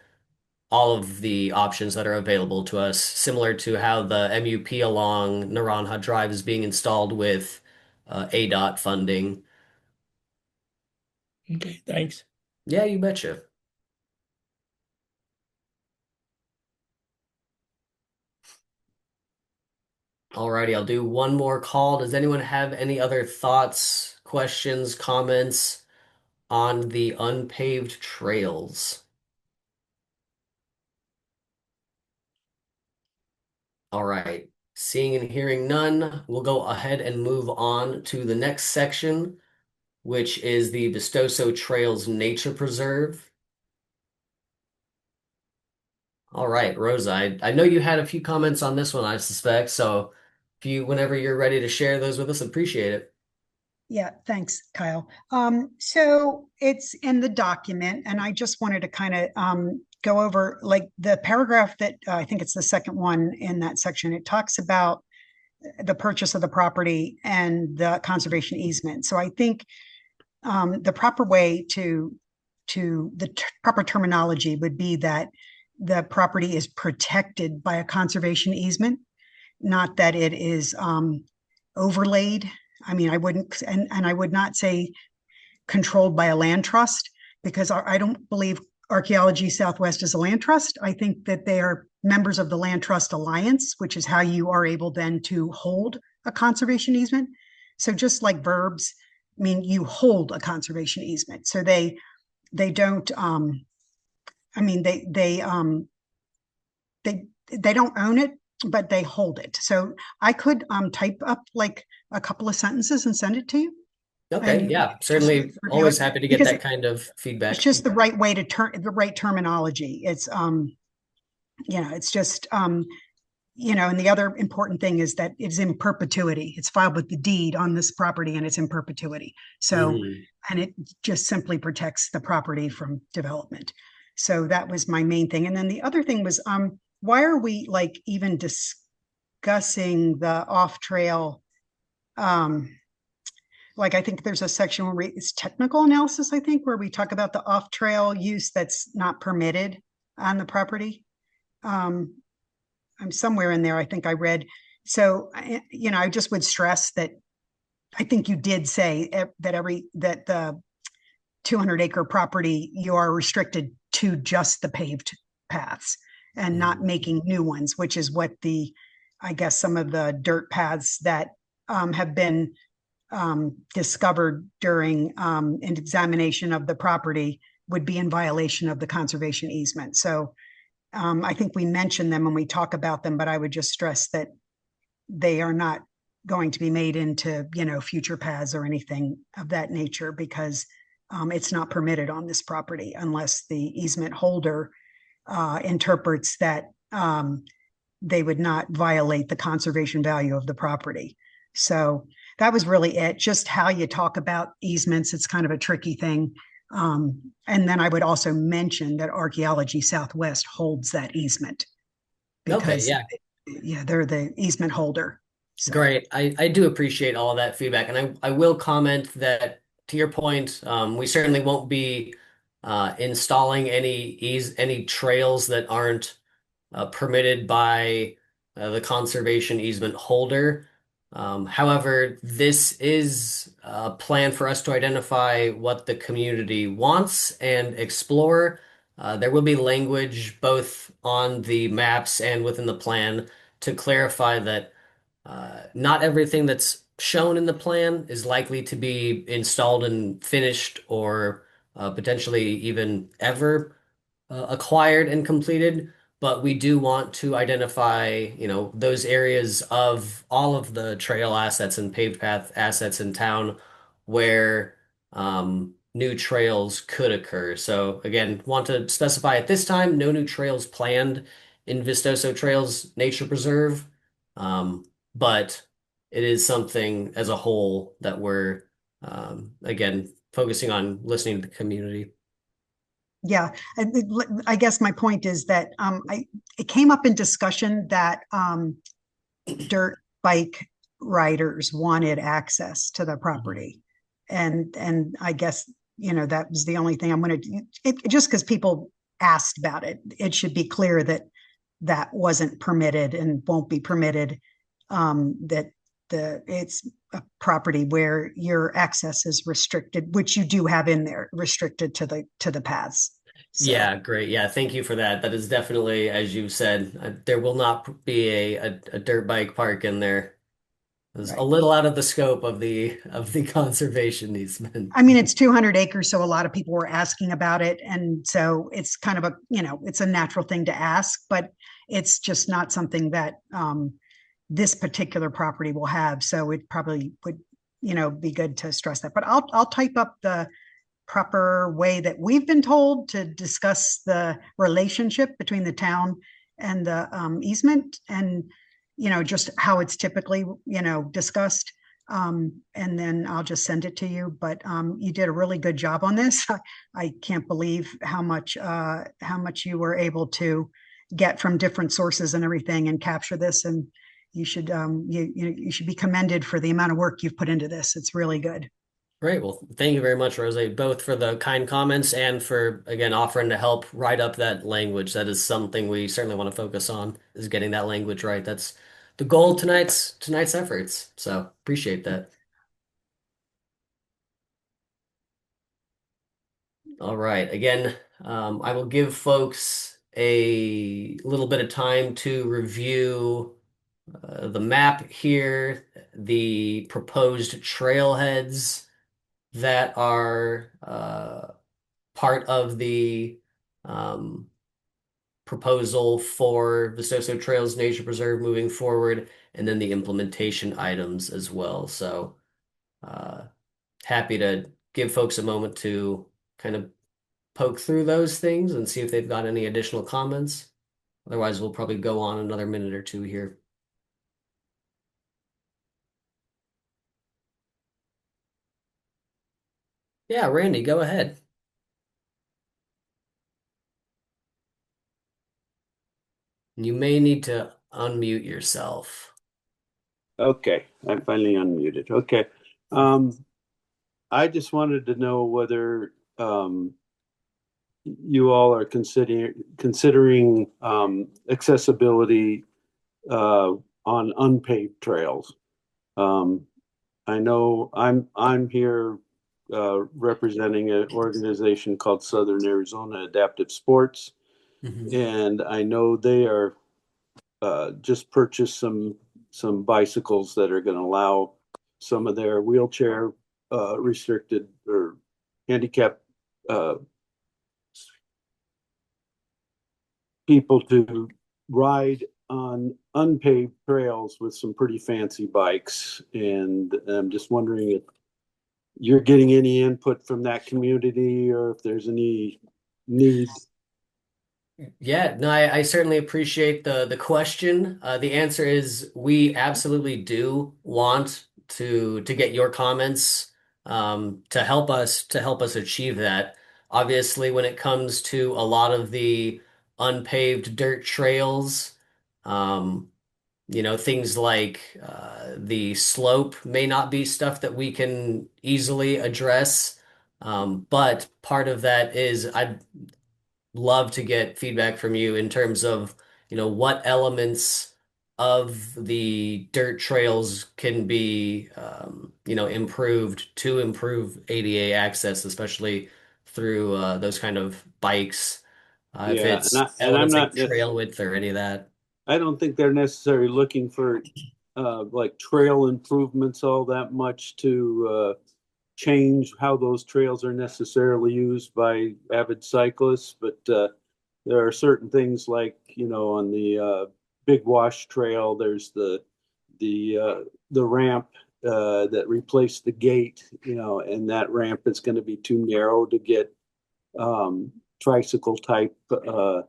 all of the options that are available to us, similar to how the MUP along Naranja Drive is being installed with ADOT funding. Okay, thanks. Yeah, you betcha. Alrighty, I'll do one more call. Does anyone have any other thoughts, questions, comments on the unpaved trails? All right. Seeing and hearing none, we'll go ahead and move on to the next section, which is the Vistoso Trails Nature Preserve. All right, Rosa, I know you had a few comments on this one, I suspect. So whenever you're ready to share those with us, appreciate it. Yeah, thanks, Kyle. So it's in the document, and I just wanted to kind of go over like the paragraph that I think it's the second one in that section. It talks about the purchase of the property and the conservation easement. So I think the proper way to the proper terminology would be that the property is protected by a conservation easement, not that it is overlaid. I mean, I wouldn't, and I would not say controlled by a land trust, because I don't believe Archaeology Southwest is a land trust. I think that they are members of the Land Trust Alliance, which is how you are able then to hold a conservation easement. So just like verbs, I mean, you hold a conservation easement. So they don't I mean they don't own it, but they hold it. So I could type up like a couple of sentences and send it to you. Okay, And yeah, just certainly review always it happy to get because that kind of it's feedback. just the right way to the right terminology. It's it's just and the other important thing is that it's in perpetuity. It's filed with the deed on this property and it's in perpetuity. So, Mhm. and it just simply protects the property from development. So that was my main thing. And then the other thing was, why are we like even discussing the off trail? Like I think there's a section where it's technical analysis, I think, where we talk about the off trail use that's not permitted on the property. Um, I'm somewhere in there. I think I read. So, I just would stress that I think you did say that the 200-acre property, you are restricted to just the paved paths and not Mhm. making new ones, which is what I guess some of the dirt paths that have been discovered during an examination of the property would be in violation of the conservation easement. So I think we mentioned them when we talk about them, but I would just stress that they are not going to be made into, future paths or anything of that nature because it's not permitted on this property unless the easement holder interprets that they would not violate the conservation value of the property. So that was really it. Just how you talk about easements. It's kind of a tricky thing. And then I would also mention that Archaeology Southwest holds that easement Okay, because, yeah, yeah, they're the easement holder. So, great. I do appreciate all that feedback, and I will comment that to your point, we certainly won't be installing any trails that aren't permitted by the conservation easement holder. However, this is a plan for us to identify what the community wants and explore. There will be language both on the maps and within the plan to clarify that not everything that's shown in the plan is likely to be installed and finished or potentially even ever acquired and completed, but we do want to identify, those areas of all of the trail assets and paved path assets in town where new trails could occur. So again, want to specify at this time, no new trails planned in Vistoso Trails Nature Preserve. But it is something as a whole that we're again focusing on listening to the community. Yeah, I guess my point is that it came up in discussion that dirt bike riders wanted access to the property, and I guess that was the only thing I'm going to just because people asked about it. It should be clear that that wasn't permitted and won't be permitted. That it's a property where your access is restricted, which you do have in there, restricted to the paths. So, Yeah, great. Yeah, thank you for that. That is definitely, as you said, there will not be a dirt bike park in there. It's a right. little out of the scope of the conservation easement. I mean, it's 200 acres, so a lot of people were asking about it. And so it's kind of it's a natural thing to ask, but it's just not something that this particular property will have. So it probably would, be good to stress that. But I'll type up the proper way that we've been told to discuss the relationship between the town and the easement, and just how it's typically discussed. And then I'll just send it to you. But you did a really good job on this. I can't believe how much you were able to get from different sources and everything and capture this. And you should you should be commended for the amount of work you've put into this. It's really good. Great. Well, thank you very much, Rose, both for the kind comments and for, again, offering to help write up that language. That is something we certainly want to focus on, is getting that language right. That's the goal of tonight's efforts. So appreciate that. All right. Again, I will give folks a little bit of time to review the map here, the proposed trailheads that are part of the um, proposal for Vistoso Trails Nature Preserve moving forward, and then the implementation items as well. So uh, happy to give folks a moment to kind of poke through those things and see if they've got any additional comments. Otherwise, we'll probably go on another minute or two here. Yeah, Randy, go ahead. You may need to unmute yourself. Okay, I finally unmuted. Okay. I just wanted to know whether you all are considering accessibility on unpaved trails. I know I'm here representing an organization called Southern Arizona Adaptive Sports, and I know they are just purchased some bicycles that are going to allow some of their wheelchair restricted or handicapped people to ride on unpaved trails with some pretty fancy bikes. And I'm just wondering if you're getting any input from that community or if there's any need. Yeah, no, I certainly appreciate the question. The answer is we absolutely do want to get your comments to help us achieve that. Obviously, when it comes to a lot of the unpaved dirt trails, um, things like the slope may not be stuff that we can easily address. But part of that is I'd love to get feedback from you in terms of, what elements of the dirt trails can be, improved to improve ADA access, especially through those kind of bikes. if Yeah, it's and I'm elements like not. trail width or any of that. I don't think they're necessarily looking for like trail improvements all that much to change how those trails are necessarily used by avid cyclists, but there are certain things like, on the Big Wash Trail, there's the ramp that replaced the gate, and that ramp is going to be too narrow to get tricycle type uh,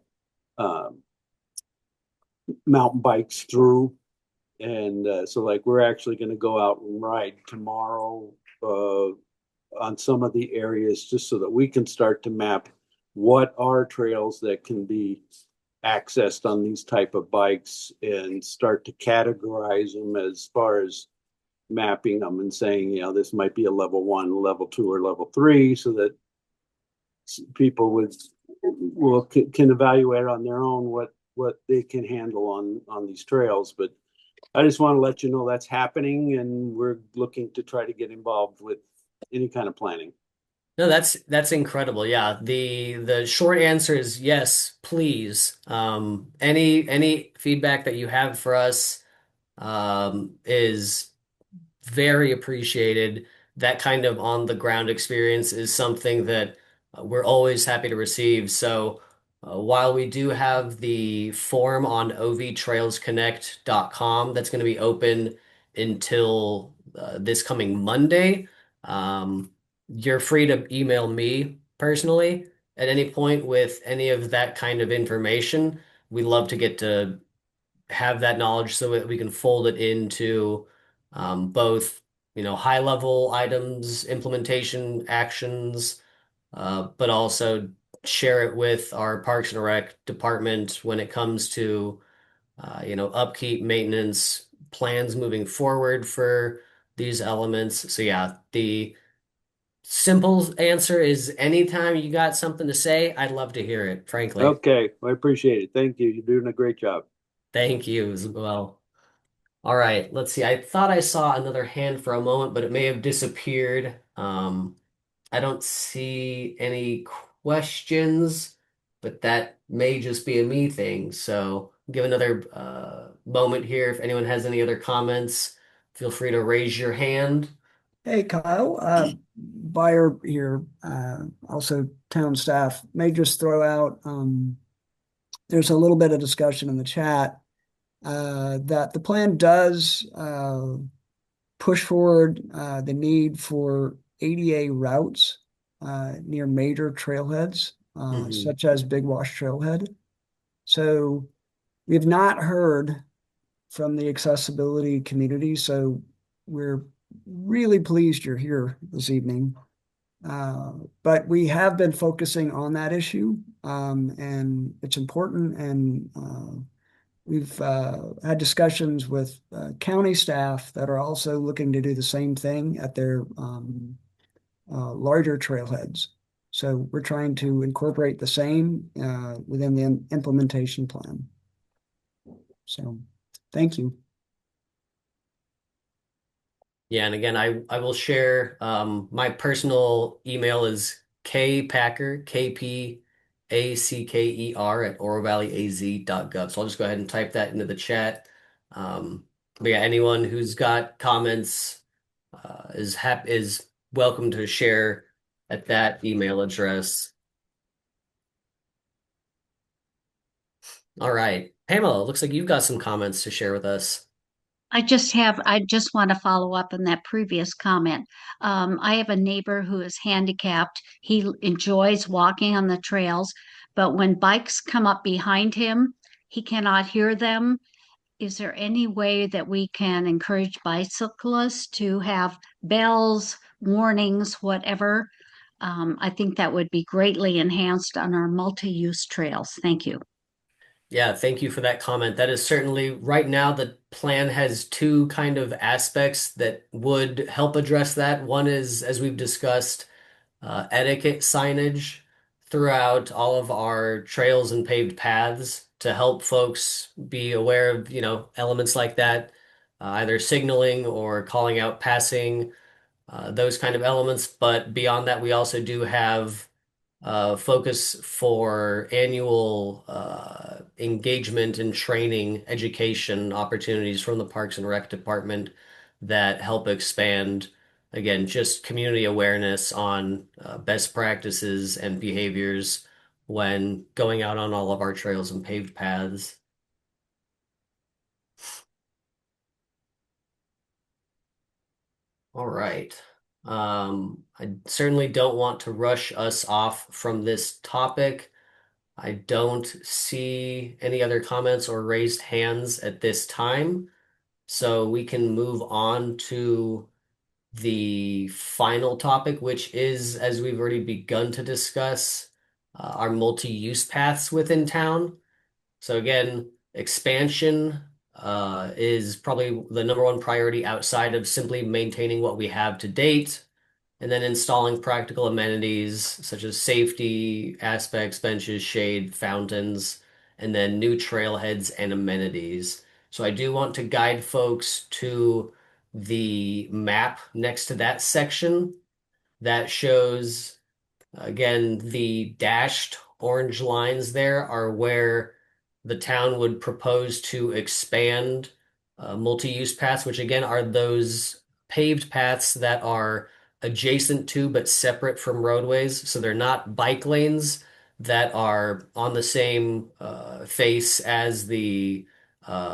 mountain bikes through. And so, like, we're actually going to go out and ride tomorrow on some of the areas just so that we can start to map what are trails that can be accessed on these type of bikes and start to categorize them as far as mapping them and saying, this might be a level 1, level 2, or level 3, so that people can evaluate on their own what they can handle on these trails. But I just want to let you know that's happening, and we're looking to try to get involved with any kind of planning. No, that's incredible. Yeah. The short answer is yes, please. Any feedback that you have for us is very appreciated. That kind of on the ground experience is something that we're always happy to receive. So while we do have the form on ovtrailsconnect.com that's going to be open until this coming Monday, you're free to email me personally at any point with any of that kind of information. We love to get to have that knowledge so that we can fold it into both, high level items, implementation actions, but also share it with our Parks and Rec department when it comes to, upkeep, maintenance, plans moving forward for these elements. So yeah, the simple answer is anytime you got something to say, I'd love to hear it, frankly. Okay, I appreciate it. Thank you. You're doing a great job. Thank you as well. All right, let's see. I thought I saw another hand for a moment, but it may have disappeared. I don't see any questions, but that may just be a me thing. So give another moment here. If anyone has any other comments, feel free to raise your hand. Hey, Kyle, Buyer here, also town staff, may just throw out, there's a little bit of discussion in the chat that the plan does push forward the need for ADA routes near major trailheads, Mhm. such as Big Wash Trailhead. So we've not heard from the accessibility community, so we're really pleased you're here this evening. But we have been focusing on that issue, and it's important. And we've had discussions with county staff that are also looking to do the same thing at their larger trailheads. So we're trying to incorporate the same within the implementation plan. So thank you. Yeah, and again, I will share my personal email is kpacker, KPACKER at orovalleyaz.gov. So I'll just go ahead and type that into the chat. But yeah, anyone who's got comments is welcome to share at that email address. All right. Pamela, looks like you've got some comments to share with us. I just want to follow up on that previous comment. I have a neighbor who is handicapped. He enjoys walking on the trails, but when bikes come up behind him, he cannot hear them. Is there any way that we can encourage bicyclists to have bells, warnings, whatever? I think that would be greatly enhanced on our multi-use trails. Thank you. Yeah, thank you for that comment. That is certainly right now the plan has two kind of aspects that would help address that. One is, as we've discussed, etiquette signage throughout all of our trails and paved paths to help folks be aware of, elements like that, either signaling or calling out passing, those kind of elements. But beyond that, we also do have focus for annual engagement and training education opportunities from the Parks and Rec Department that help expand, again, just community awareness on best practices and behaviors when going out on all of our trails and paved paths. All right. I certainly don't want to rush us off from this topic. I don't see any other comments or raised hands at this time, so we can move on to the final topic, which is, as we've already begun to discuss, our multi-use paths within town. So again, expansion is probably the number one priority outside of simply maintaining what we have to date, and then installing practical amenities such as safety aspects, benches, shade, fountains, and then new trailheads and amenities. So I do want to guide folks to the map next to that section that shows, again, the dashed orange lines there are where the town would propose to expand multi-use paths, which again are those paved paths that are adjacent to but separate from roadways. So they're not bike lanes that are on the same face as the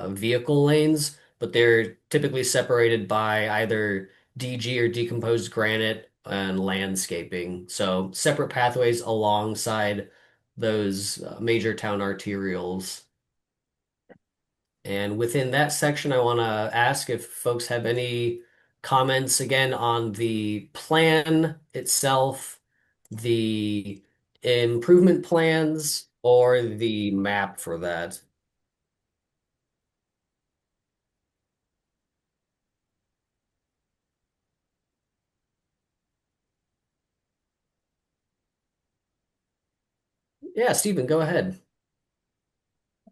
vehicle lanes, but they're typically separated by either DG or decomposed granite and landscaping. So separate pathways alongside those major town arterials. And within that section, I want to ask if folks have any comments again on the plan itself, the improvement plans, or the map for that. Yeah, Stephen, go ahead.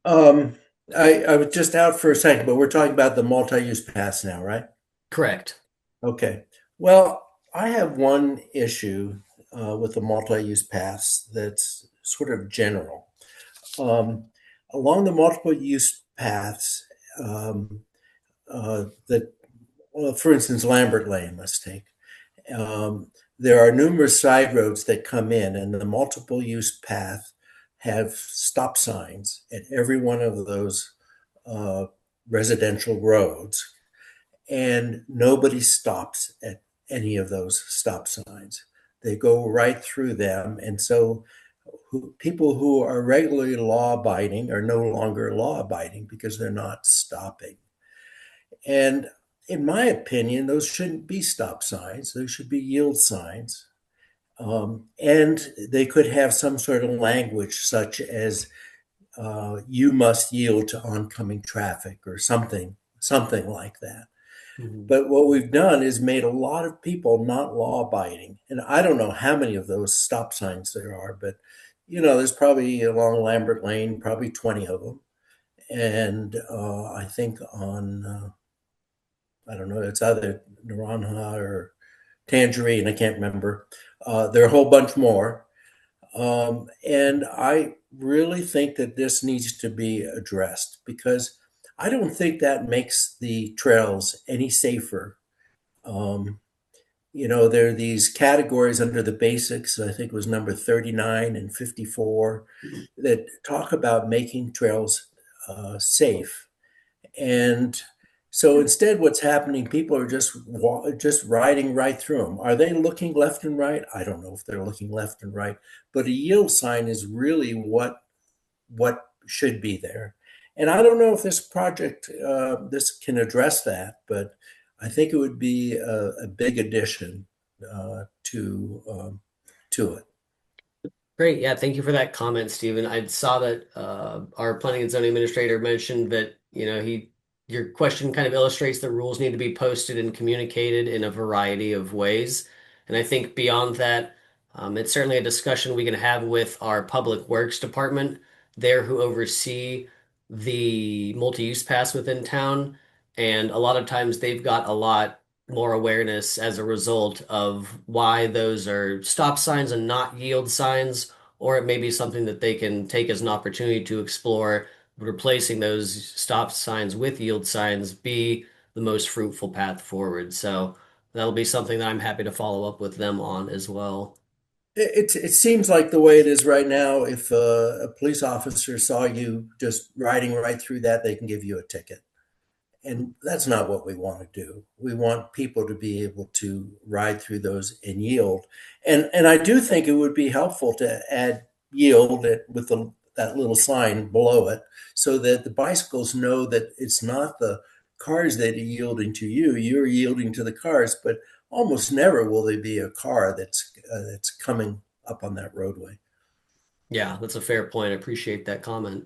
Um, I was just out for a second, but we're talking about the multi-use pass now, right? Correct. Okay. Well, I have one issue with the multi-use pass that's sort of general. Um, Along the multiple use paths, that, well, for instance, Lambert Lane, let's take. There are numerous side roads that come in, and the multiple use path have stop signs at every one of those uh, residential roads, and nobody stops at any of those stop signs. They go right through them, and so people who are regularly law abiding are no longer law abiding because they're not stopping. And in my opinion, those shouldn't be stop signs. Those should be yield signs. And they could have some sort of language such as you must yield to oncoming traffic or something like that. Mhm. But what we've done is made a lot of people not law abiding. And I don't know how many of those stop signs there are, but there's probably along Lambert Lane, probably 20 of them. And I think on, I don't know, it's either Naranja or Tangerine, I can't remember. There are a whole bunch more. And I really think that this needs to be addressed because I don't think that makes the trails any safer. Um, there are these categories under the basics, I think it was number 39 and 54, that talk about making trails safe. And so instead, what's happening, people are just riding right through them. Are they looking left and right? I don't know if they're looking left and right, but a yield sign is really what should be there. And I don't know if this project this can address that, but I think it would be a big addition to it. Great. Yeah, thank you for that comment, Stephen. I saw that our planning and zoning administrator mentioned that, your question kind of illustrates that rules need to be posted and communicated in a variety of ways. And I think beyond that, it's certainly a discussion we can have with our public works department there who oversee the multi-use pass within town. And a lot of times they've got a lot more awareness as a result of why those are stop signs and not yield signs, or it may be something that they can take as an opportunity to explore replacing those stop signs with yield signs be the most fruitful path forward. So that'll be something that I'm happy to follow up with them on as well. It seems like the way it is right now, if a police officer saw you just riding right through that, they can give you a ticket. And that's not what we want to do. We want people to be able to ride through those and yield. And I do think it would be helpful to add yield with that little sign below it so that the bicycles know that it's not the cars that are yielding to you, you're yielding to the cars, but almost never will there be a car that's coming up on that roadway. Yeah, that's a fair point. I appreciate that comment.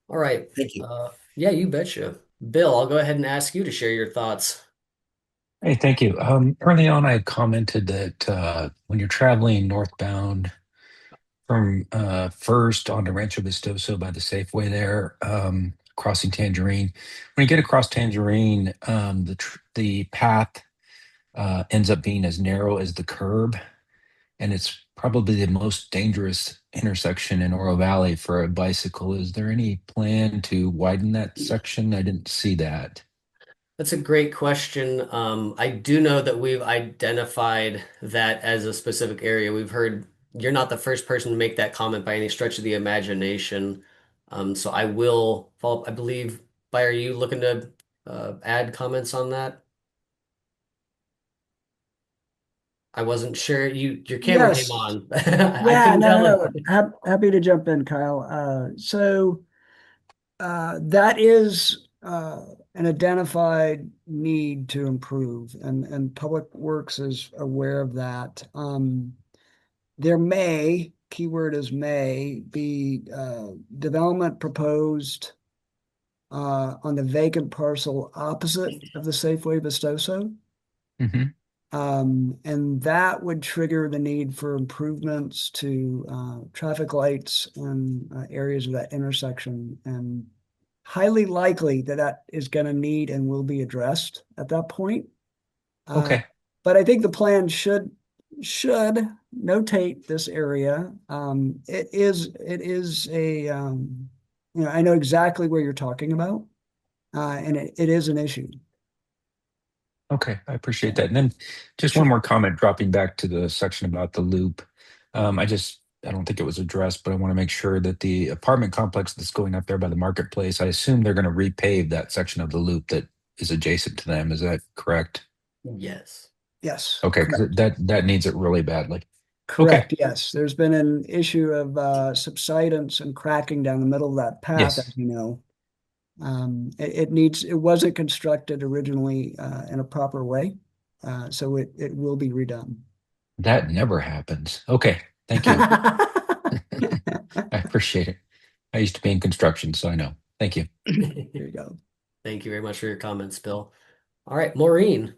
All right. Thank you. Yeah, you betcha. Bill, I'll go ahead and ask you to share your thoughts. Hey, thank you. Early on, I commented that when you're traveling northbound from First onto Rancho Vistoso by the Safeway there, crossing Tangerine, when you get across Tangerine, the path ends up being as narrow as the curb, and it's probably the most dangerous intersection in Oro Valley for a bicycle. Is there any plan to widen that section? I didn't see that. That's a great question. I do know that we've identified that as a specific area. We've heard you're not the first person to make that comment by any stretch of the imagination. So I will follow up. I believe, are you looking to add comments on that? I wasn't sure. Your camera came Yes. on. I Yeah, couldn't no, tell no. it. Happy to jump in, Kyle. That is an identified need to improve, and Public Works is aware of that. There may, keyword is may, be development proposed on the vacant parcel opposite of the Safeway Vistoso. Hmm. And that would trigger the need for improvements to traffic lights and areas of that intersection. And highly likely that that is going to need and will be addressed at that point. Uh, Okay. but I think the plan should notate this area. It is a I know exactly where you're talking about, and it is an issue. Okay, I appreciate Yeah. that. And then just one Sure. more comment, dropping back to the section about the loop. I don't think it was addressed, but I want to make sure that the apartment complex that's going up there by the marketplace, I assume they're going to repave that section of the loop that is adjacent to them. Is that correct? Yes. Yes. Okay, because Correct. that needs it really badly. Okay. Correct. Yes. There's been an issue of subsidence and cracking down the middle of that path, as Yes, you know. It wasn't constructed originally in a proper way, so it will be redone. that never happens. Okay, thank you. I appreciate it. I used to be in construction, so I know. Thank you. There you go. Thank you very much for your comments, Bill. All right, Maureen.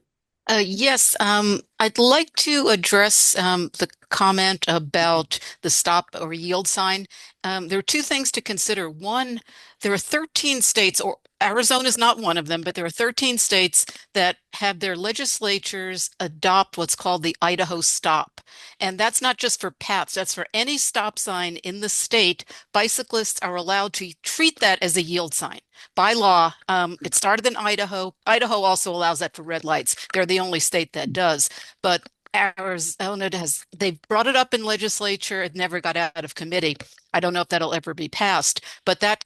Yes, I'd like to address the comment about the stop or yield sign. There are two things to consider. One, there are 13 states, or Arizona is not one of them, but there are 13 states that have their legislatures adopt what's called the Idaho stop. And that's not just for paths, that's for any stop sign in the state. Bicyclists are allowed to treat that as a yield sign by law. It started in Idaho. Idaho also allows that for red lights. They're the only state that does. But Arizona they've brought it up in legislature. It never got out of committee. I don't know if that'll ever be passed. But that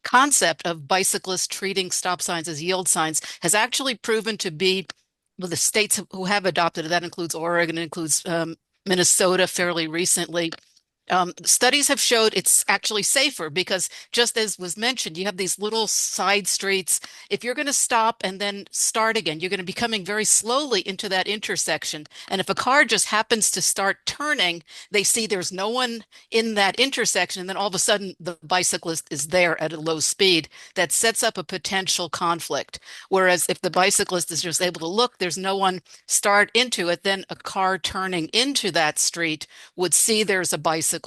concept of bicyclists treating stop signs as yield signs has actually proven to be, well, the states who have adopted it, that includes Oregon, it includes Minnesota fairly recently. Studies have showed it's actually safer because, just as was mentioned, you have these little side streets. If you're going to stop and then start again, you're going to be coming very slowly into that intersection. And if a car just happens to start turning, they see there's no one in that intersection. And then all of a sudden, the bicyclist is there at a low speed. That sets up a potential conflict. Whereas if the bicyclist is just able to look, there's no one start into it, then a car turning into that street would see there's a bicyclist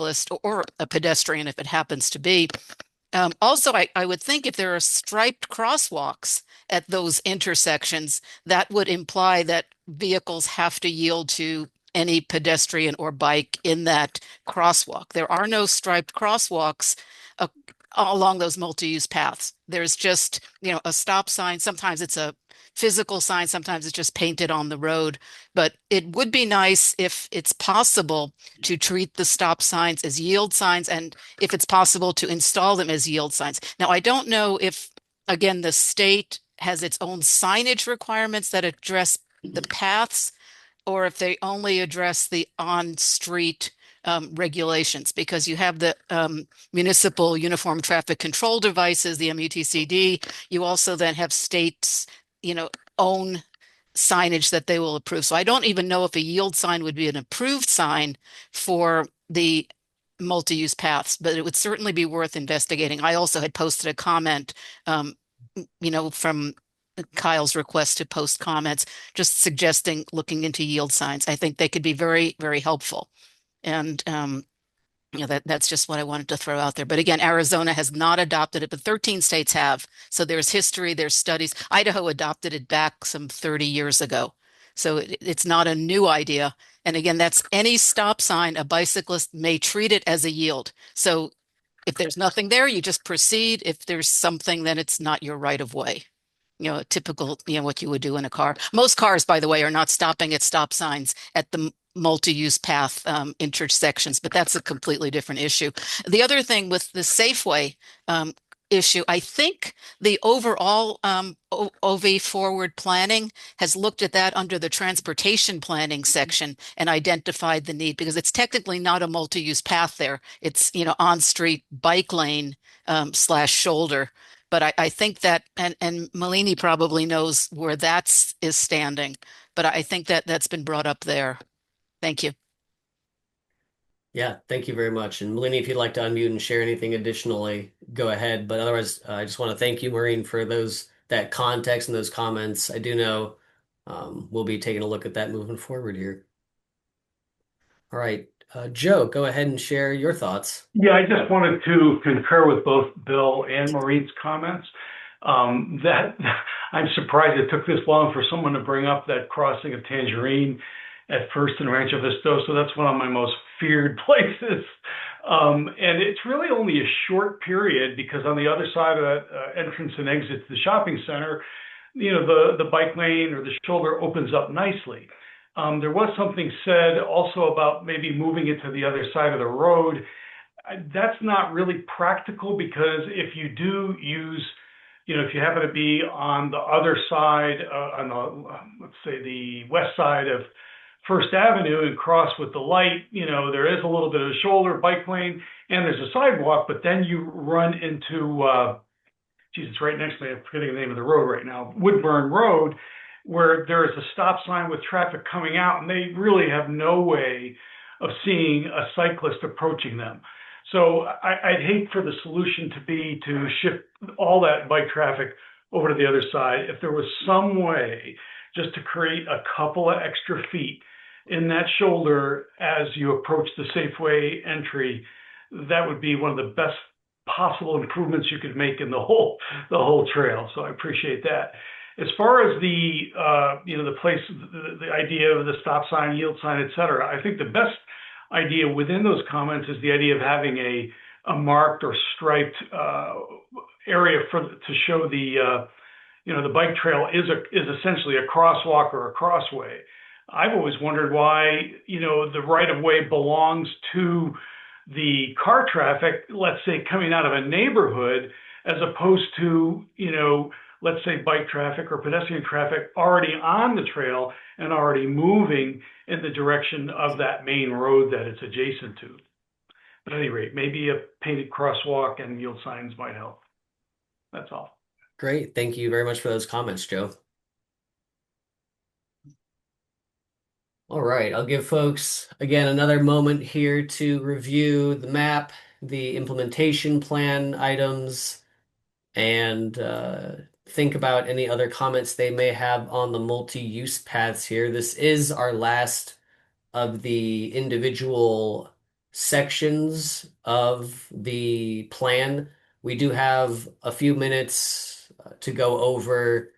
or a pedestrian if it happens to be, Also, I would think if there are striped crosswalks at those intersections, that would imply that vehicles have to yield to any pedestrian or bike in that crosswalk. There are no striped crosswalks uh, along those multi-use paths. There's just, a stop sign. Sometimes it's a physical sign, sometimes it's just painted on the road. But it would be nice if it's possible to treat the stop signs as yield signs, and if it's possible to install them as yield signs. Now, I don't know if, again, the state has its own signage requirements that address the paths, or if they only address the on-street regulations, because you have the municipal uniform traffic control devices, the MUTCD. You also then have states, own signage that they will approve. So I don't even know if a yield sign would be an approved sign for the multi-use paths, but it would certainly be worth investigating. I also had posted a comment, from Kyle's request to post comments, just suggesting looking into yield signs. I think they could be very, very helpful. And that's just what I wanted to throw out there. But again, Arizona has not adopted it, but 13 states have. So there's history, there's studies. Idaho adopted it back some 30 years ago. So it's not a new idea. And again, that's any stop sign, a bicyclist may treat it as a yield. So if there's nothing there, you just proceed. If there's something, then it's not your right of way. Typical, what you would do in a car. Most cars, by the way, are not stopping at stop signs at the multi-use path intersections, but that's a completely different issue. The other thing with the Safeway issue, I think the overall OV forward planning has looked at that under the transportation planning section and identified the need, because it's technically not a multi-use path there. It's, on-street bike lane slash shoulder. But I think that, and Malini probably knows where that's is standing, but I think that that's been brought up there. Thank you. Yeah, thank you very much. And Melanie, if you'd like to unmute and share anything additionally, go ahead. But otherwise, I just want to thank you, Maureen, for that context and those comments. I do know we'll be taking a look at that moving forward here. All right, Joe, go ahead and share your thoughts. Yeah, I just wanted to concur with both Bill and Maureen's comments. That I'm surprised it took this long for someone to bring up that crossing of Tangerine at First and Rancho Vistoso. That's one of my most feared places. And it's really only a short period, because on the other side of that entrance and exit to the shopping center, the bike lane or the shoulder opens up nicely. There was something said also about maybe moving it to the other side of the road. That's not really practical, because if you do use, if you happen to be on the other side, on the, let's say the west side of First Avenue and cross with the light, there is a little bit of a shoulder bike lane and there's a sidewalk, but then you run into, it's right next to me, I'm forgetting the name of the road right now, Woodburn Road, where there is a stop sign with traffic coming out, and they really have no way of seeing a cyclist approaching them. So I'd hate for the solution to be to shift all that bike traffic over to the other side. If there was some way just to create a couple of extra feet in that shoulder as you approach the Safeway entry, that would be one of the best possible improvements you could make in the whole trail. So I appreciate that. As far as the the place, the idea of the stop sign, yield sign, et cetera, I think the best idea within those comments is the idea of having a marked or striped area to show the bike trail is essentially a crosswalk or a crossway. I've always wondered why the right of way belongs to the car traffic, let's say coming out of a neighborhood, as opposed to let's say bike traffic or pedestrian traffic already on the trail and already moving in the direction of that main road that it's adjacent to. But at any rate, maybe a painted crosswalk and yield signs might help. That's all. Great. Thank you very much for those comments, Joe. All right, I'll give folks, again, another moment here to review the map, the implementation plan items, and think about any other comments they may have on the multi-use paths here. This is our last of the individual sections of the plan. we do have a few minutes to go over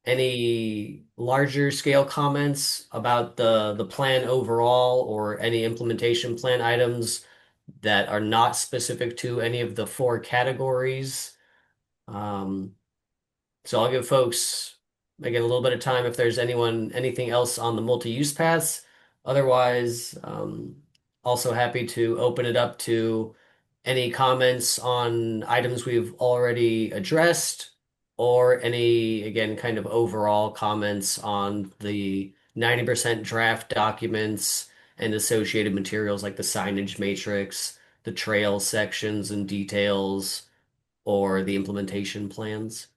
any larger scale comments about the plan overall or any implementation plan items that are not specific to any of the four categories. Um, so I'll give folks again a little bit of time if there's anything else on the multi-use paths. Otherwise, also happy to open it up to any comments on items we've already addressed or any, again, kind of overall comments on the 90% draft documents and associated materials like the signage matrix, the trail sections and details, or the implementation plans.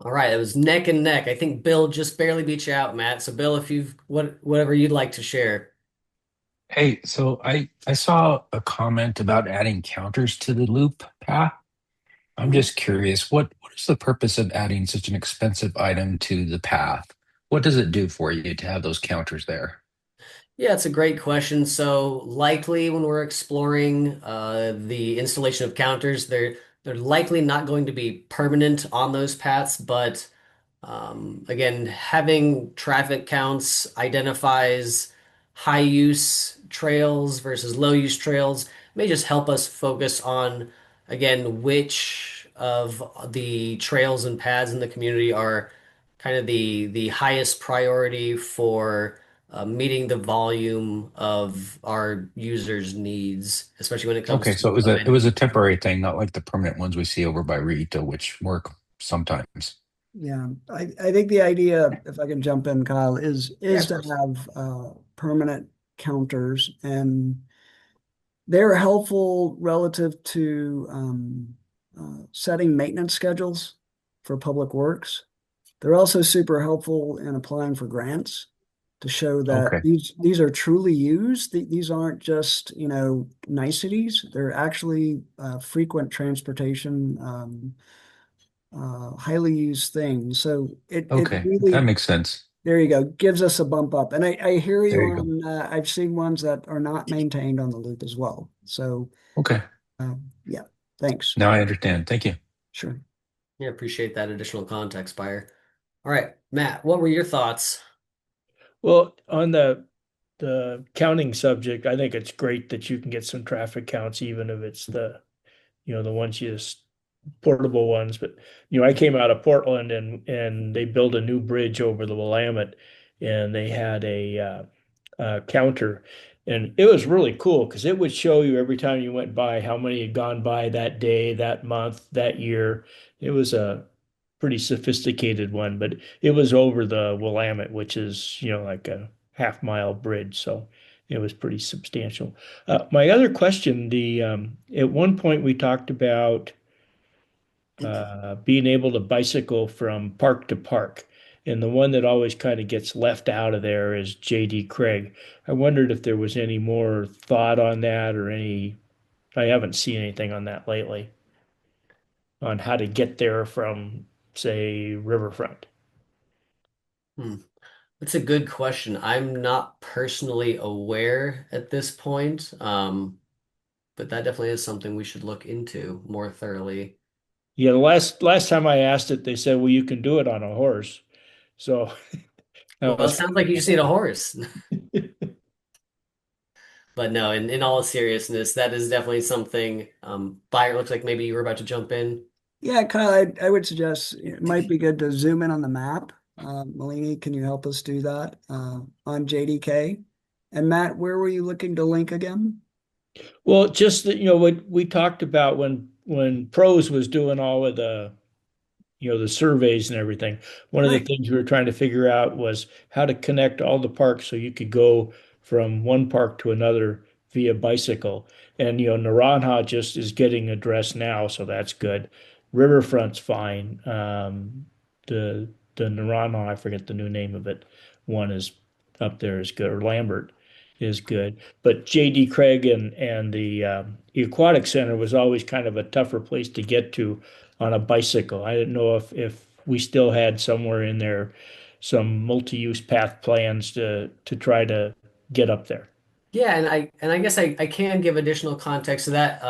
All right, it was neck and neck. I think Bill just barely beat you out, Matt. So Bill, if you've whatever you'd like to share. Hey, so I saw a comment about adding counters to the loop path. I'm Mhm. just curious, what is the purpose of adding such an expensive item to the path? What does it do for you to have those counters there? Yeah, it's a great question. So likely when we're exploring the installation of counters, they're likely not going to be permanent on those paths, but again, having traffic counts identifies high use trails versus low use trails may just help us focus on, again, which of the trails and paths in the community are kind of the highest priority for meeting the volume of our users' needs, especially when it comes Okay, to so it was a amenities. temporary thing, not like the permanent ones we see over by Rita, which work sometimes. Yeah, I think the idea, if I can jump in, Kyle, Yeah, is of to course. have permanent counters, and they're helpful relative to setting maintenance schedules for public works. They're also super helpful in applying for grants to show that Okay, these are truly used. These aren't just, niceties. They're actually frequent transportation, highly used things. So it okay, that really, makes sense. there you go, gives us a bump up. And I hear you There you go. on, I've seen ones that are not maintained on the loop as well. So, Okay, yeah, thanks. now I understand. Thank you. Sure. Yeah, appreciate that additional context, Buyer. All right, Matt, what were your thoughts? Well, on the counting subject, I think it's great that you can get some traffic counts, even if it's the ones you just portable ones. But I came out of Portland and they built a new bridge over the Willamette, and they had a counter, and it was really cool because it would show you every time you went by how many had gone by that day, that month, that year. It was a pretty sophisticated one, but it was over the Willamette, which is like a half-mile bridge, so it was pretty substantial. My other question, the at one point we talked about being able to bicycle from park to park. And the one that always kind of gets left out of there is JD Craig. I wondered if there was any more thought on that or I haven't seen anything on that lately on how to get there from, say, Riverfront. Hmm. That's a good question. I'm not personally aware at this point, but that definitely is something we should look into more thoroughly. Yeah, the last time I asked it, they said, well, you can do it on a horse. So I Well, it was sounds like you just need a horse. But no, in all seriousness, that is definitely something. Buyer, looks like maybe you were about to jump in. Yeah, Kyle, I would suggest it might be good to zoom in on the map. Malini, can you help us do that on JDK? And Matt, where were you looking to link again? well, just that, what we talked about when Pros was doing all of the surveys and everything. One of the Right. things we were trying to figure out was how to connect all the parks so you could go from one park to another via bicycle. And Naranja just is getting addressed now, so that's good. Riverfront's fine. The Naranja, I forget the new name of it. One is up there is good, or Lambert is good. But J.D. Craig and the Aquatic Center was always kind of a tougher place to get to on a bicycle. I didn't know if we still had somewhere in there some multi-use path plans to try to get up there. Yeah, and I guess I can give additional context to that.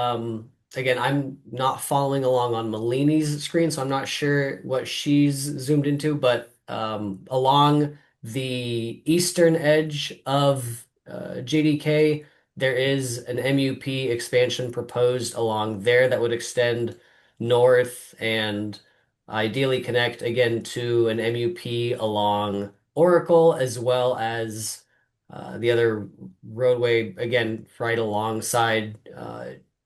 Again, I'm not following along on Malini's screen, so I'm not sure what she's zoomed into, but along the eastern edge of JDK, there is an MUP expansion proposed along there that would extend north and ideally connect again to an MUP along Oracle as well as the other roadway again right alongside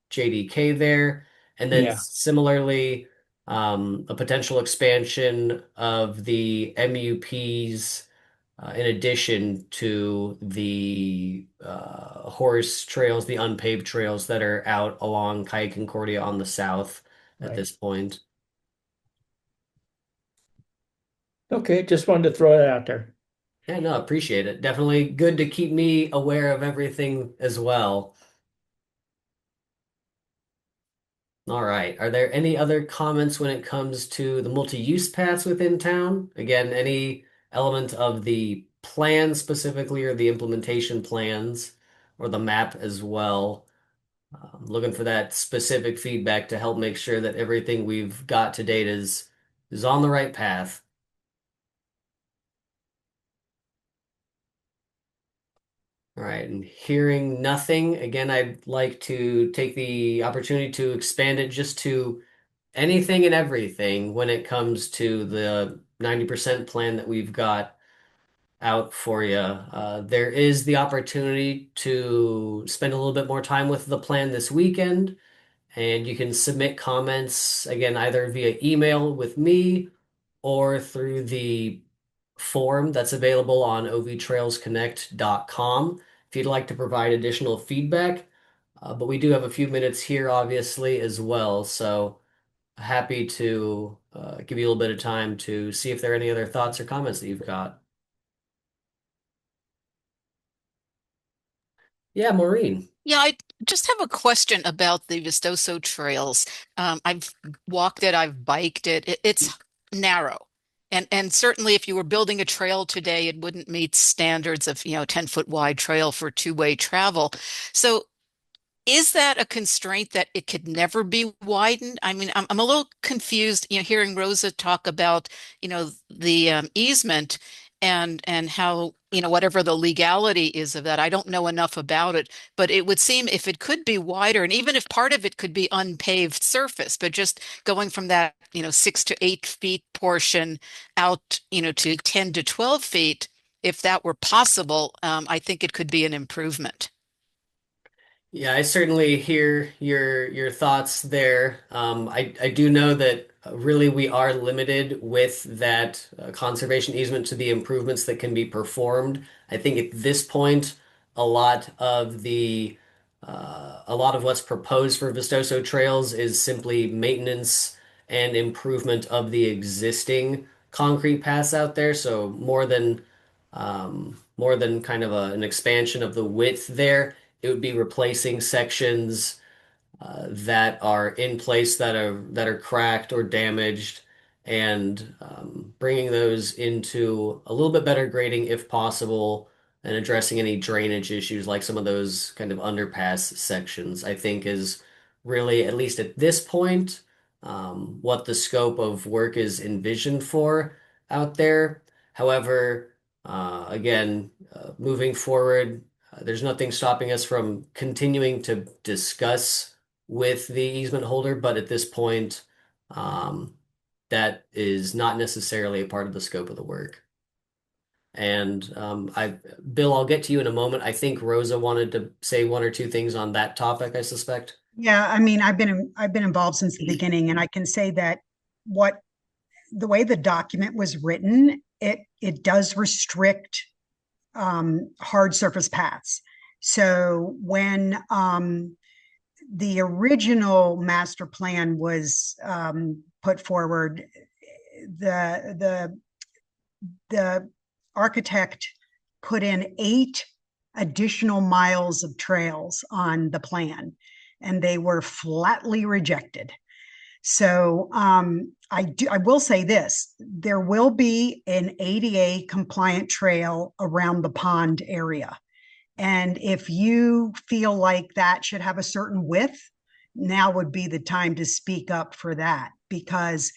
JDK there. And then Yeah, similarly, a potential expansion of the MUPs in addition to the horse trails, the unpaved trails that are out along Calle Concordia on the south at right. this point. Okay, just wanted to throw that out there. Yeah, no, appreciate it. Definitely good to keep me aware of everything as well. All right. Are there any other comments when it comes to the multi-use paths within town? Again, any element of the plan specifically or the implementation plans or the map as well? Looking for that specific feedback to help make sure that everything we've got to date is on the right path. All right, and hearing nothing, again, I'd like to take the opportunity to expand it just to anything and everything when it comes to the 90% plan that we've got out for you. There is the opportunity to spend a little bit more time with the plan this weekend, and you can submit comments again either via email with me or through the form that's available on ovtrailsconnect.com if you'd like to provide additional feedback. But we do have a few minutes here, obviously, as well. So happy to give you a little bit of time to see if there are any other thoughts or comments that you've got. Yeah, Maureen. Yeah, I just have a question about the Vistoso trails. I've walked it, I've biked it. It's narrow. And certainly if you were building a trail today, it wouldn't meet standards of, 10-foot wide trail for two-way travel. So is that a constraint that it could never be widened? I mean, I'm a little confused, hearing Rosa talk about, the easement and how, whatever the legality is of that. I don't know enough about it, but it would seem if it could be wider, and even if part of it could be unpaved surface, but just going from that, 6 to 8 feet portion out, to 10 to 12 feet, if that were possible, I think it could be an improvement. Yeah, I certainly hear your thoughts there. I do know that really we are limited with that conservation easement to the improvements that can be performed. I think at this point, a lot of what's proposed for Vistoso Trails is simply maintenance and improvement of the existing concrete paths out there. So more than kind of an expansion of the width there. It would be replacing sections that are in place that are cracked or damaged, and bringing those into a little bit better grading if possible, and addressing any drainage issues like some of those kind of underpass sections. I think is really, at least at this point, what the scope of work is envisioned for out there. However, again, moving forward, there's nothing stopping us from continuing to discuss with the easement holder, but at this point, um, that is not necessarily a part of the scope of the work. And Bill, I'll get to you in a moment. I think Rosa wanted to say one or two things on that topic, I suspect. Yeah, I mean, I've been involved since the beginning, and I can say that what the way the document was written, it does restrict hard surface paths. So when the original master plan was put forward, the the architect put in 8 additional miles of trails on the plan, and they were flatly rejected. So I will say this: there will be an ADA compliant trail around the pond area, And if you feel like that should have a certain width, now would be the time to speak up for that, because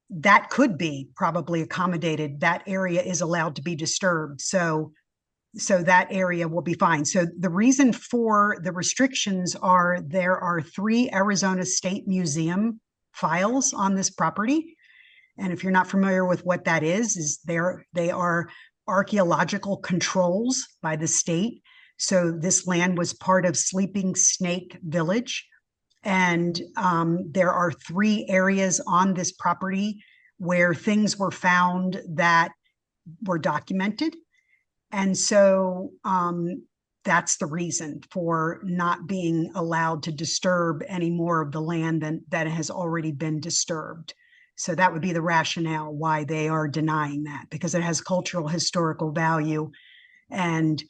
that could be probably accommodated. That area is allowed to be disturbed. So that area will be fine. So the reason for the restrictions are there are 3 Arizona State Museum files on this property. And if you're not familiar with what that is they are archaeological controls by the state. So this land was part of Sleeping Snake Village. And there are 3 areas on this property where things were found that were documented. And so that's the reason for not being allowed to disturb any more of the land than that has already been disturbed. So that would be the rationale why they are denying that, because it has cultural historical value, and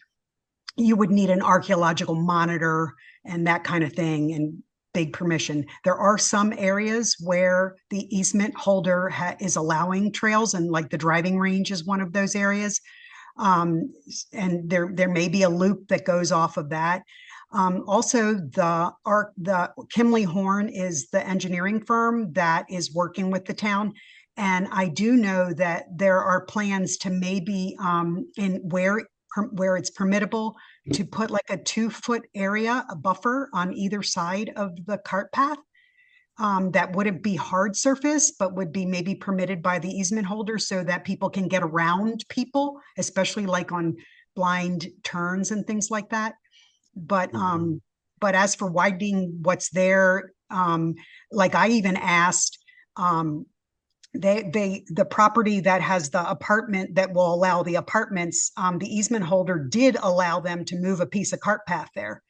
you would need an archaeological monitor and that kind of thing, and big permission. There are some areas where the easement holder is allowing trails, and like the driving range is one of those areas. And there may be a loop that goes off of that. Also, the Kimley Horn is the engineering firm that is working with the town. And I do know that there are plans to maybe in where it's permittable to put like a 2-foot area, a buffer on either side of the cart path. That wouldn't be hard surface, but would be maybe permitted by the easement holder so that people can get around people, especially like on blind turns and things like that. But as for widening what's there, like I even asked, the property that has the apartment that will allow the apartments, the easement holder did allow them to move a piece of cart path there.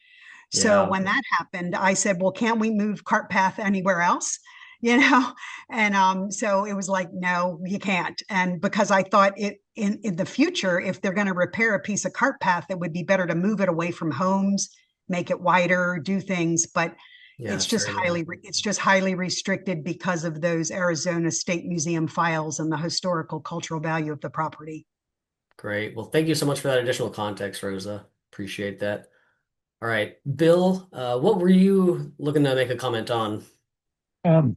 So Yeah. when that happened, I said, well, can't we move cart path anywhere else? You know, and so it was like, no, you can't. And because I thought it in the future, if they're going to repair a piece of cart path, it would be better to move it away from homes, make it wider, do things. But Yeah, certainly. it's just highly restricted because of those Arizona State Museum files and the historical cultural value of the property. Great. Well, thank you so much for that additional context, Rosa. Appreciate that. All right, Bill, what were you looking to make a comment on?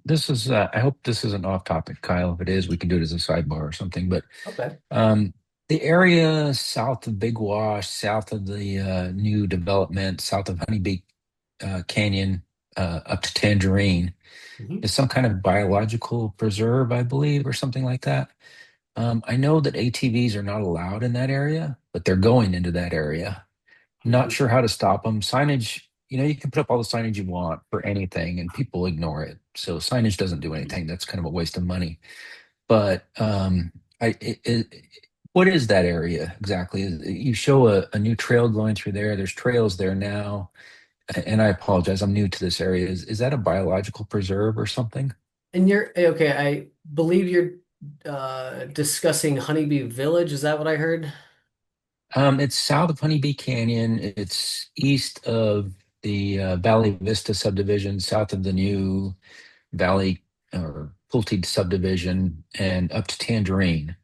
This is, I hope this isn't off topic, Kyle. If it is, we can do it as a sidebar or something. But Okay. the area south of Big Wash, south of the new development, south of Honeybee Canyon, up to Tangerine, Mhm. is some kind of biological preserve, I believe, or something like that. I know that ATVs are not allowed in that area, but they're going into that area. Not Mhm. sure how to stop them. Signage, you can put up all the signage you want for anything and people ignore it. So signage doesn't do anything. That's kind of a waste of money. But what is that area exactly? You show a new trail going through there. There's trails there now. And I apologize, I'm new to this area. Is that a biological preserve or something? And you're okay. I believe you're discussing Honeybee Village. Is that what I heard? It's south of Honeybee Canyon. It's east of the Valley Vista subdivision, south of the new Valley or Pulte subdivision, and up to Tangerine.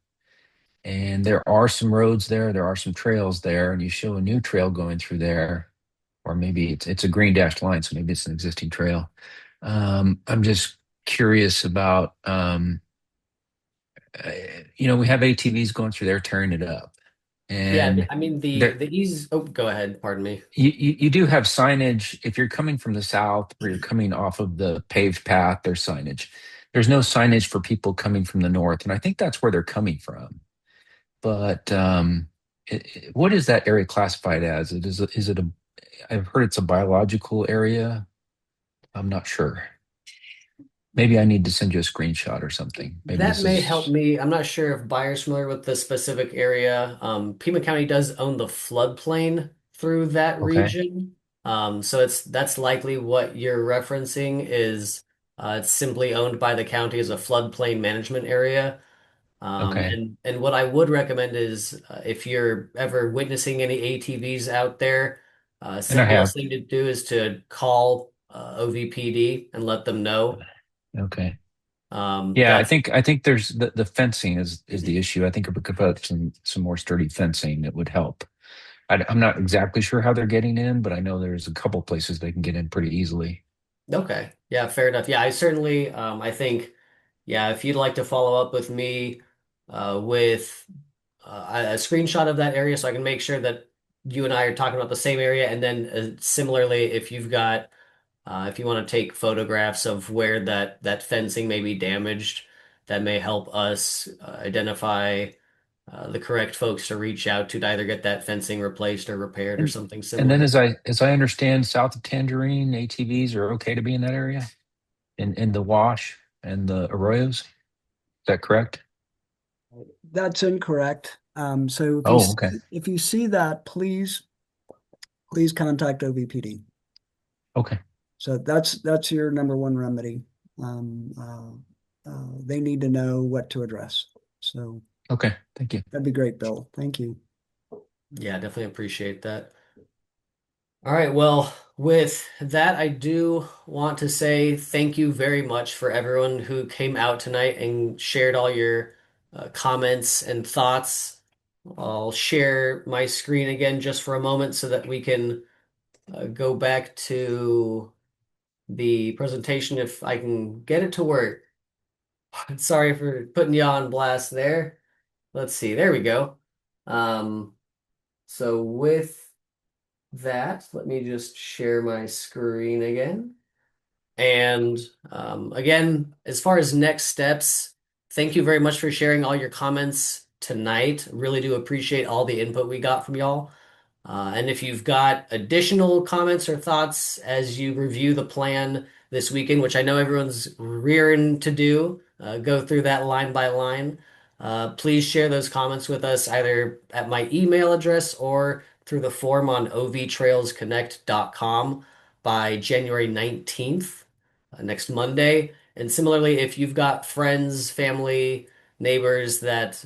And there are some roads there. There are some trails there, and you show a new trail going through there, or maybe it's a green dashed line, so maybe it's an existing trail. I'm just curious about, we have ATVs going through there tearing it up, Yeah, and I mean there the ease. Oh, go ahead. Pardon me. you do have signage if you're coming from the south or you're coming off of the paved path. There's signage. There's no signage for people coming from the north, and I think that's where they're coming from. But what is that area classified as? Is it a? I've heard it's a biological area. I'm not sure. Maybe I need to send you a screenshot or something. Maybe That this may help is me. I'm not sure if Byers familiar with the specific area. Pima County does own the floodplain through that okay. region. So that's likely what you're referencing is it's simply owned by the county as a floodplain management area. Okay, And what I would recommend is if you're ever witnessing any ATVs out there, and I simplest have. thing to do is to call OVPD and let them know. Okay. Yeah, I That's think I think there's the fencing is the issue. I think if we could put up some more sturdy fencing, it would help. I'm not exactly sure how they're getting in, but I know there's a couple places they can get in pretty easily. Okay. Yeah, fair enough. Yeah, I certainly, I think, yeah, if you'd like to follow up with me with a screenshot of that area so I can make sure that you and I are talking about the same area. And then similarly, if you've got, if you want to take photographs of where that fencing may be damaged, that may help us identify the correct folks to reach out to either get that fencing replaced or repaired or And something and then similar. as I understand, south of Tangerine, ATVs are okay to be in that area, in the wash and the arroyos. Is that correct? That's incorrect. So Oh, okay. if you see that, please contact OVPD. Okay. So that's your number one remedy. Um, they need to know what to address. So Okay. Thank you. that'd be great, Bill. Thank you. Yeah, definitely appreciate that. All right, well, with that, I do want to say thank you very much for everyone who came out tonight and shared all your comments and thoughts. I'll share my screen again just for a moment so that we can go back to the presentation if I can get it to work. Sorry for putting you on blast there. Let's see, there we go. Um, so with that, let me just share my screen again. And again, as far as next steps, thank you very much for sharing all your comments tonight. Really do appreciate all the input we got from y'all. And if you've got additional comments or thoughts as you review the plan this weekend, which I know everyone's rearing to do, go through that line by line. Please share those comments with us either at my email address or through the form on ovtrailsconnect.com by January 19th, next Monday. And similarly, if you've got friends, family, neighbors that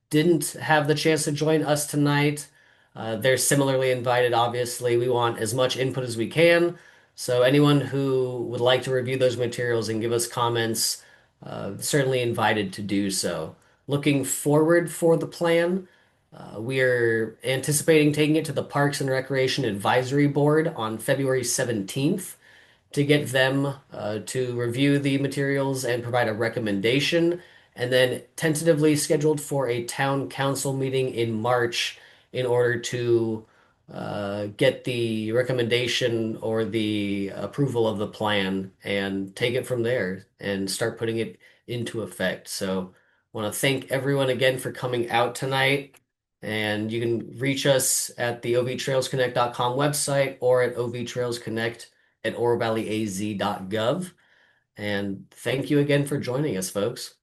didn't have the chance to join us tonight, they're similarly invited, obviously. We want as much input as we can. So anyone who would like to review those materials and give us comments, certainly invited to do so. Looking forward for the plan. We are anticipating taking it to the Parks and Recreation Advisory Board on February 17th to get them to review the materials and provide a recommendation, and then tentatively scheduled for a town council meeting in March in order to get the recommendation or the approval of the plan and take it from there and start putting it into effect. So, I want to thank everyone again for coming out tonight. And you can reach us at the ovtrailsconnect.com website or at ovtrailsconnect at orvalleyaz.gov. And thank you again for joining us, folks.